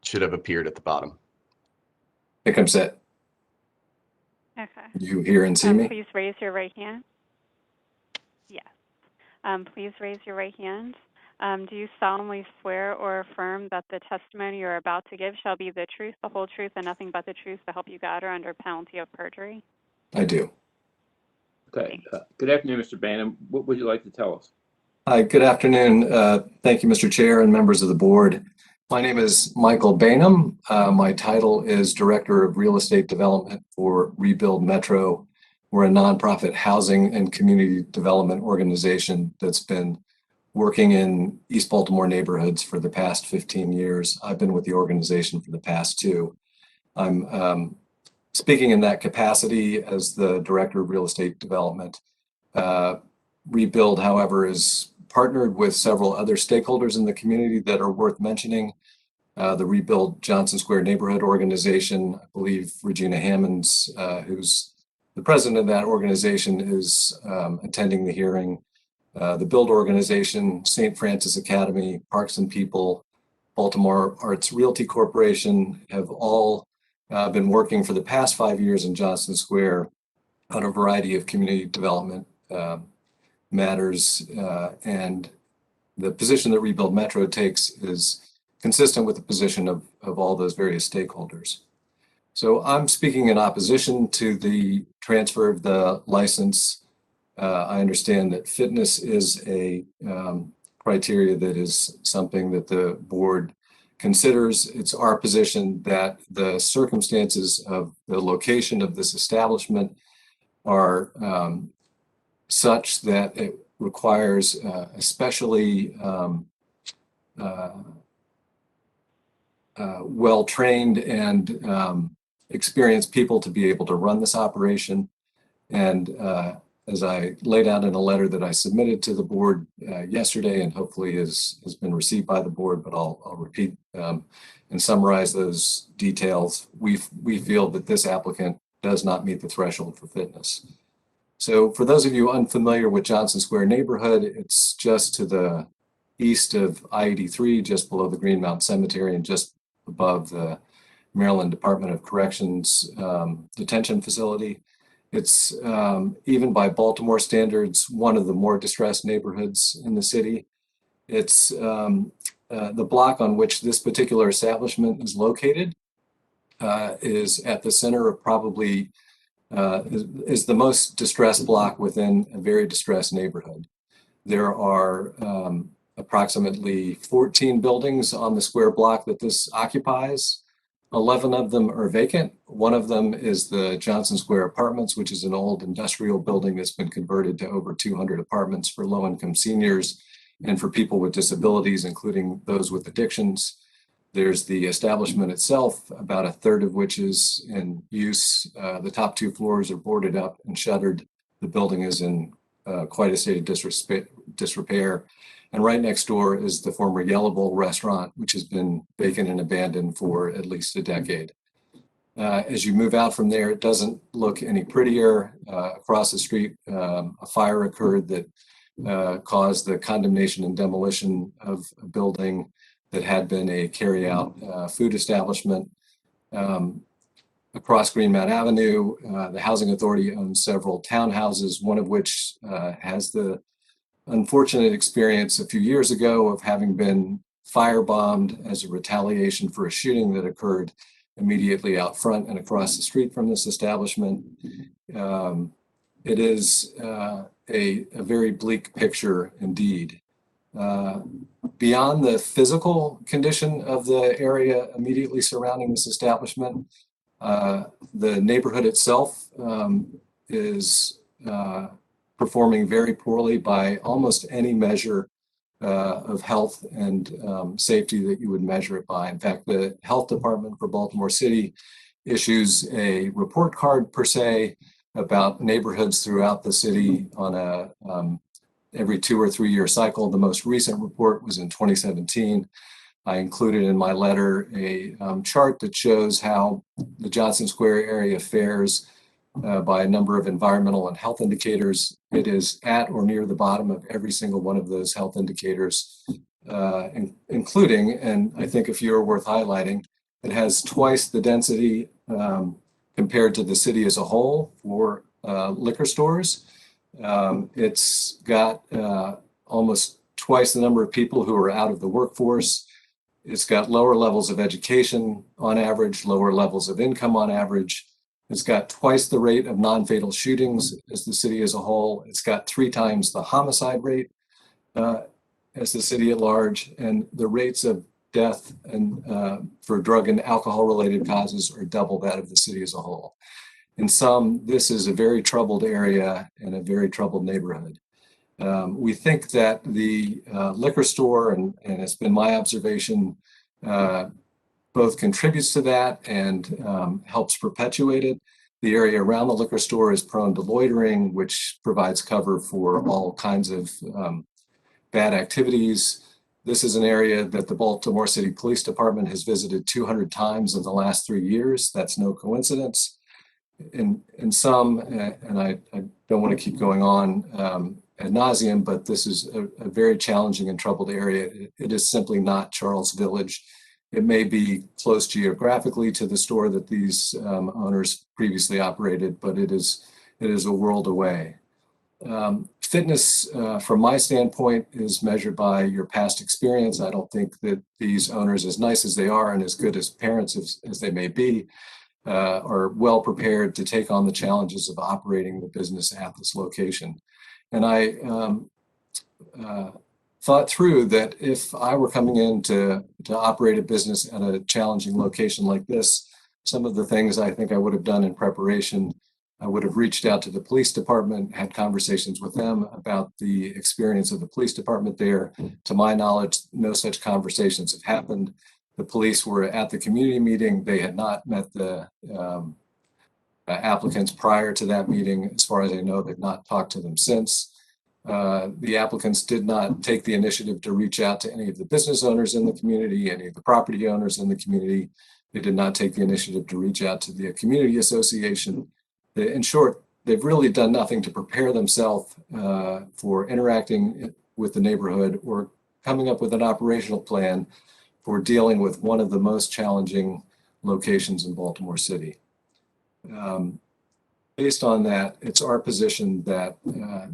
Should have appeared at the bottom. I think I'm set. Okay. You hear and see me? Please raise your right hand. Yes. Please raise your right hand. Do you solemnly swear or affirm that the testimony you are about to give shall be the truth, the whole truth, and nothing but the truth, so help you God, or under penalty of perjury? I do. Okay. Good afternoon, Mr. Banham. What would you like to tell us? Hi, good afternoon. Thank you, Mr. Chair and members of the board. My name is Michael Bainham. My title is Director of Real Estate Development for Rebuild Metro. We're a nonprofit housing and community development organization that's been working in East Baltimore neighborhoods for the past 15 years. I've been with the organization for the past 2. I'm speaking in that capacity as the Director of Real Estate Development. Rebuild, however, is partnered with several other stakeholders in the community that are worth mentioning. The Rebuild Johnson Square Neighborhood Organization, I believe Regina Hammonds, who's the president of that organization, is attending the hearing. The Build Organization, St. Francis Academy, Parks and People, Baltimore Arts Realty Corporation have all been working for the past 5 years in Johnson Square on a variety of community development matters, and the position that Rebuild Metro takes is consistent with the position of all those various stakeholders. So I'm speaking in opposition to the transfer of the license. I understand that fitness is a criteria that is something that the board considers. It's our position that the circumstances of the location of this establishment are such that it requires especially well-trained and experienced people to be able to run this operation. And as I laid out in a letter that I submitted to the board yesterday, and hopefully has been received by the board, but I'll repeat and summarize those details. We feel that this applicant does not meet the threshold for fitness. So for those of you unfamiliar with Johnson Square neighborhood, it's just to the east of I-83, just below the Greenmount Cemetery and just above the Maryland Department of Corrections detention facility. It's, even by Baltimore standards, one of the more distressed neighborhoods in the city. It's the block on which this particular establishment is located is at the center of probably is the most distressed block within a very distressed neighborhood. There are approximately 14 buildings on the square block that this occupies. 11 of them are vacant. One of them is the Johnson Square Apartments, which is an old industrial building that's been converted to over 200 apartments for low-income seniors and for people with disabilities, including those with addictions. There's the establishment itself, about a third of which is in use. The top 2 floors are boarded up and shuttered. The building is in quite a state of disrepair. And right next door is the former Yellow Bowl restaurant, which has been vacant and abandoned for at least a decade. As you move out from there, it doesn't look any prettier. Across the street, a fire occurred that caused the condemnation and demolition of a building that had been a carry-out food establishment. Across Greenmount Avenue, the Housing Authority owns several townhouses, one of which has the unfortunate experience a few years ago of having been firebombed as a retaliation for a shooting that occurred immediately out front and across the street from this establishment. It is a very bleak picture indeed. Beyond the physical condition of the area immediately surrounding this establishment, the neighborhood itself is performing very poorly by almost any measure of health and safety that you would measure it by. In fact, the health department for Baltimore City issues a report card per se about neighborhoods throughout the city on a every 2 or 3 year cycle. The most recent report was in 2017. I included in my letter a chart that shows how the Johnson Square area fares by a number of environmental and health indicators. It is at or near the bottom of every single one of those health indicators, including, and I think a few are worth highlighting, it has twice the density compared to the city as a whole for liquor stores. It's got almost twice the number of people who are out of the workforce. It's got lower levels of education on average, lower levels of income on average. It's got twice the rate of non-fatal shootings as the city as a whole. It's got 3 times the homicide rate as the city at large, and the rates of death and for drug and alcohol-related causes are double that of the city as a whole. In sum, this is a very troubled area and a very troubled neighborhood. We think that the liquor store, and it's been my observation, both contributes to that and helps perpetuate it. The area around the liquor store is prone to loitering, which provides cover for all kinds of bad activities. This is an area that the Baltimore City Police Department has visited 200 times in the last 3 years. That's no coincidence. In some, and I don't want to keep going on ad nauseum, but this is a very challenging and troubled area. It is simply not Charles Village. It may be close geographically to the store that these owners previously operated, but it is a world away. Fitness, from my standpoint, is measured by your past experience. I don't think that these owners, as nice as they are and as good as parents as they may be, are well prepared to take on the challenges of operating the business at this location. And I thought through that if I were coming in to operate a business at a challenging location like this, some of the things I think I would have done in preparation, I would have reached out to the police department, had conversations with them about the experience of the police department there. To my knowledge, no such conversations have happened. The police were at the community meeting. They had not met the applicants prior to that meeting. As far as I know, they've not talked to them since. The applicants did not take the initiative to reach out to any of the business owners in the community, any of the property owners in the community. They did not take the initiative to reach out to the community association. In short, they've really done nothing to prepare themselves for interacting with the neighborhood or coming up with an operational plan for dealing with one of the most challenging locations in Baltimore City. Based on that, it's our position that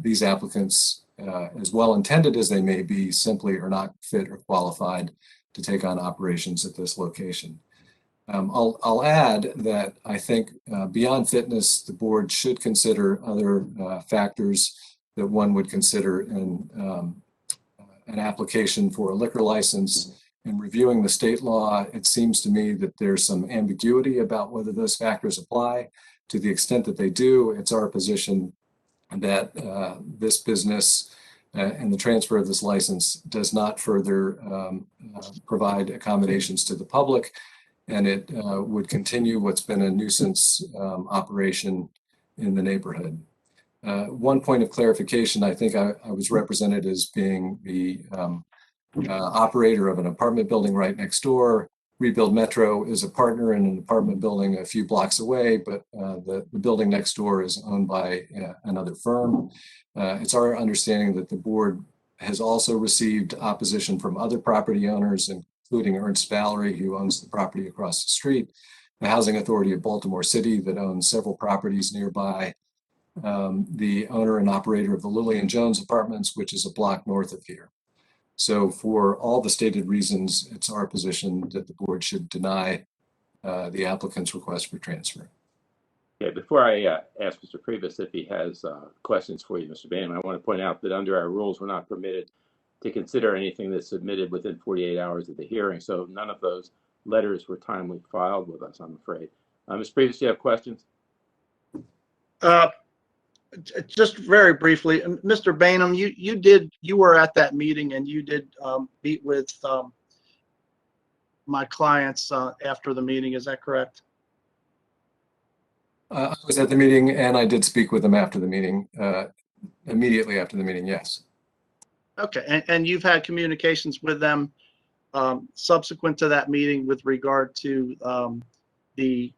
these applicants, as well intended as they may be, simply are not fit or qualified to take on operations at this location. I'll add that I think beyond fitness, the board should consider other factors that one would consider in an application for a liquor license. In reviewing the state law, it seems to me that there's some ambiguity about whether those factors apply. To the extent that they do, it's our position that this business and the transfer of this license does not further provide accommodations to the public, and it would continue what's been a nuisance operation in the neighborhood. One point of clarification, I think I was represented as being the operator of an apartment building right next door. Rebuild Metro is a partner in an apartment building a few blocks away, but the building next door is owned by another firm. It's our understanding that the board has also received opposition from other property owners, including Ernst Valerie, who owns the property across the street, the Housing Authority of Baltimore City that owns several properties nearby, the owner and operator of the Lillian Jones Apartments, which is a block north of here. So for all the stated reasons, it's our position that the board should deny the applicant's request for transfer. Okay, before I ask Mr. Priebus if he has questions for you, Mr. Banham, I want to point out that under our rules, we're not permitted to consider anything that's submitted within 48 hours of the hearing. So none of those letters were timely filed with us, I'm afraid. Mr. Priebus, do you have questions? Just very briefly, Mr. Banham, you were at that meeting and you did meet with my clients after the meeting. Is that correct? I was at the meeting and I did speak with them after the meeting, immediately after the meeting, yes. Okay, and you've had communications with them subsequent to that meeting with regard to the,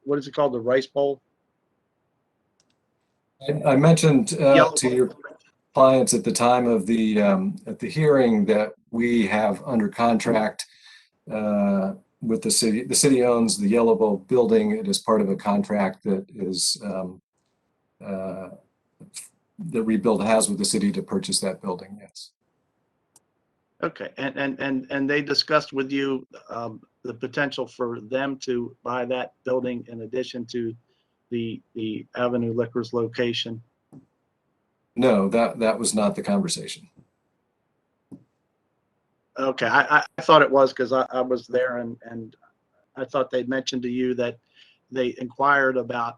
what is it called, the rice bowl? I mentioned to your clients at the time of the at the hearing that we have under contract with the city. The city owns the Yellow Bowl building. It is part of a contract that is that Rebuild has with the city to purchase that building, yes. Okay, and they discussed with you the potential for them to buy that building in addition to the Avenue Liquors location? No, that was not the conversation. Okay, I thought it was because I was there and I thought they'd mentioned to you that they inquired about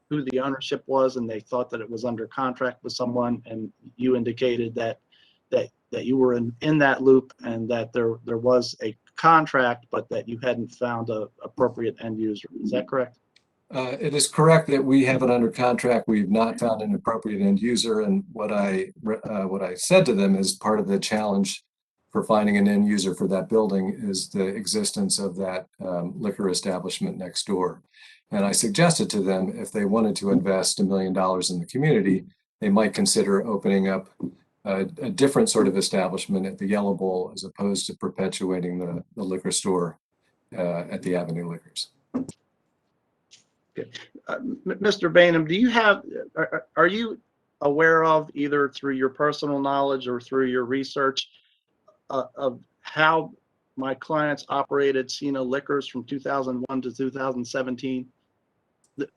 who the ownership was and they thought that it was under contract with someone, and you indicated that you were in that loop and that there was a contract, but that you hadn't found a appropriate end user. Is that correct? It is correct that we have it under contract. We've not found an appropriate end user, and what I said to them is part of the challenge for finding an end user for that building is the existence of that liquor establishment next door. And I suggested to them if they wanted to invest $1 million in the community, they might consider opening up a different sort of establishment at the Yellow Bowl as opposed to perpetuating the liquor store at the Avenue Liquors. Mr. Bainham, do you have, are you aware of, either through your personal knowledge or through your research, of how my clients operated Cena Liquors from 2001 to 2017?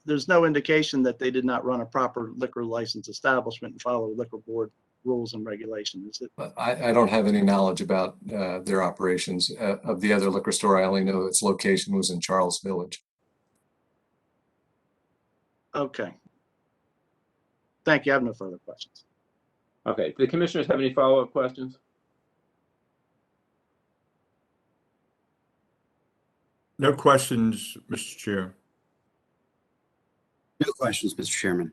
There's no indication that they did not run a proper liquor license establishment and follow liquor board rules and regulations. Is it? I don't have any knowledge about their operations. Of the other liquor store, I only know its location was in Charles Village. Okay. Thank you. I have no further questions. Okay. Do the commissioners have any follow-up questions? No questions, Mr. Chair. No questions, Mr. Chairman.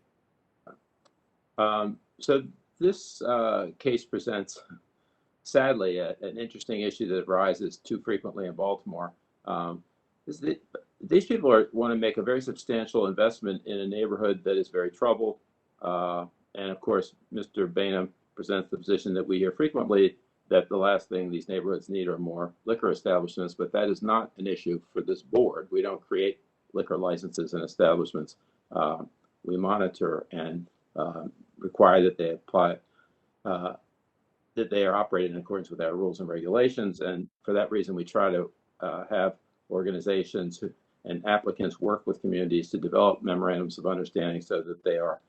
So this case presents, sadly, an interesting issue that arises too frequently in Baltimore. These people want to make a very substantial investment in a neighborhood that is very troubled. And of course, Mr. Bainham presents the position that we hear frequently that the last thing these neighborhoods need are more liquor establishments, but that is not an issue for this board. We don't create liquor licenses and establishments. We monitor and require that they apply, that they are operating in accordance with our rules and regulations. And for that reason, we try to have organizations and applicants work with communities to develop memorandums of understanding so that they are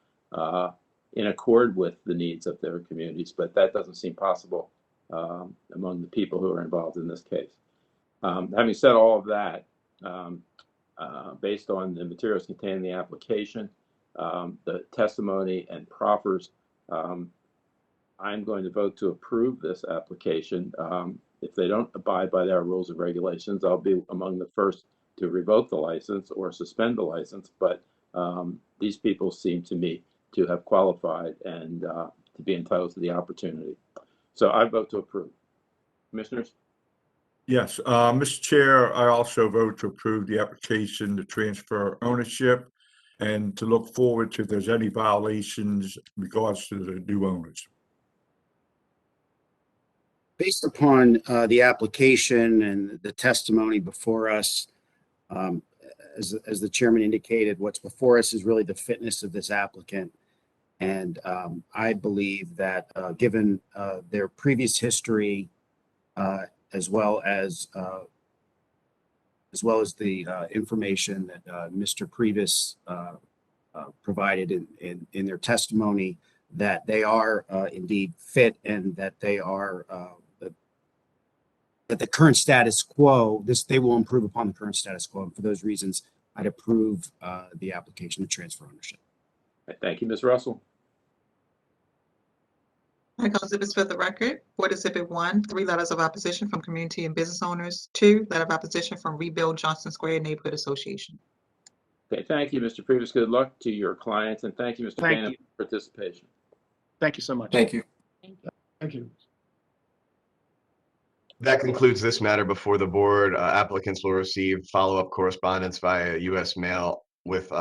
in accord with the needs of their communities. But that doesn't seem possible among the people who are involved in this case. Having said all of that, based on the materials contained in the application, the testimony and proffers, I'm going to vote to approve this application. If they don't abide by their rules and regulations, I'll be among the first to revoke the license or suspend the license. But these people seem to me to have qualified and to be entitled to the opportunity. So I vote to approve. Commissioners? Yes, Mr. Chair, I also vote to approve the application to transfer ownership and to look forward to if there's any violations in regards to the new owners. Based upon the application and the testimony before us, as the chairman indicated, what's before us is really the fitness of this applicant. And I believe that given their previous history, as well as the information that Mr. Previs provided in their testimony, that they are indeed fit and that they are that the current status quo, they will improve upon the current status quo. And for those reasons, I'd approve the application to transfer ownership. Thank you, Ms. Russell. Exhibits for the record. Board Exhibit 1, 3 letters of opposition from community and business owners. 2, letter of opposition from Rebuild Johnson Square Neighborhood Association. Okay, thank you, Mr. Previs. Good luck to your clients, and thank you, Mr. Bainham, for participation. Thank you so much. Thank you. Thank you. That concludes this matter before the board. Applicants will receive follow-up correspondence via U.S. mail with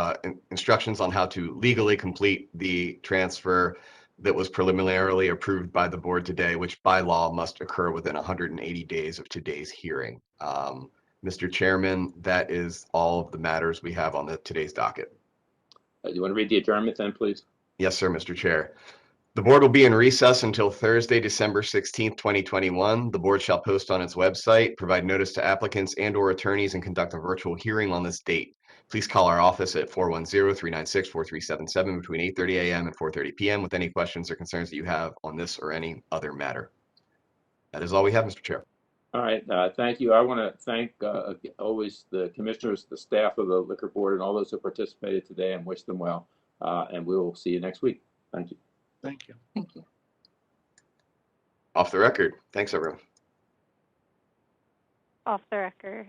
instructions on how to legally complete the transfer that was preliminarily approved by the board today, which by law must occur within 180 days of today's hearing. Mr. Chairman, that is all of the matters we have on today's docket. Do you want to read the adjournment then, please? Yes, sir, Mr. Chair. The board will be in recess until Thursday, December 16th, 2021. The board shall post on its website, provide notice to applicants and/or attorneys, and conduct a virtual hearing on this date. Please call our office at 410-396-4377 between 8:30 a.m. and 4:30 p.m. with any questions or concerns that you have on this or any other matter. That is all we have, Mr. Chair. All right, thank you. I want to thank always the commissioners, the staff of the Liquor Board, and all those who participated today, and wish them well. And we will see you next week. Thank you. Thank you. Thank you. Off the record. Thanks, everyone. Off the record.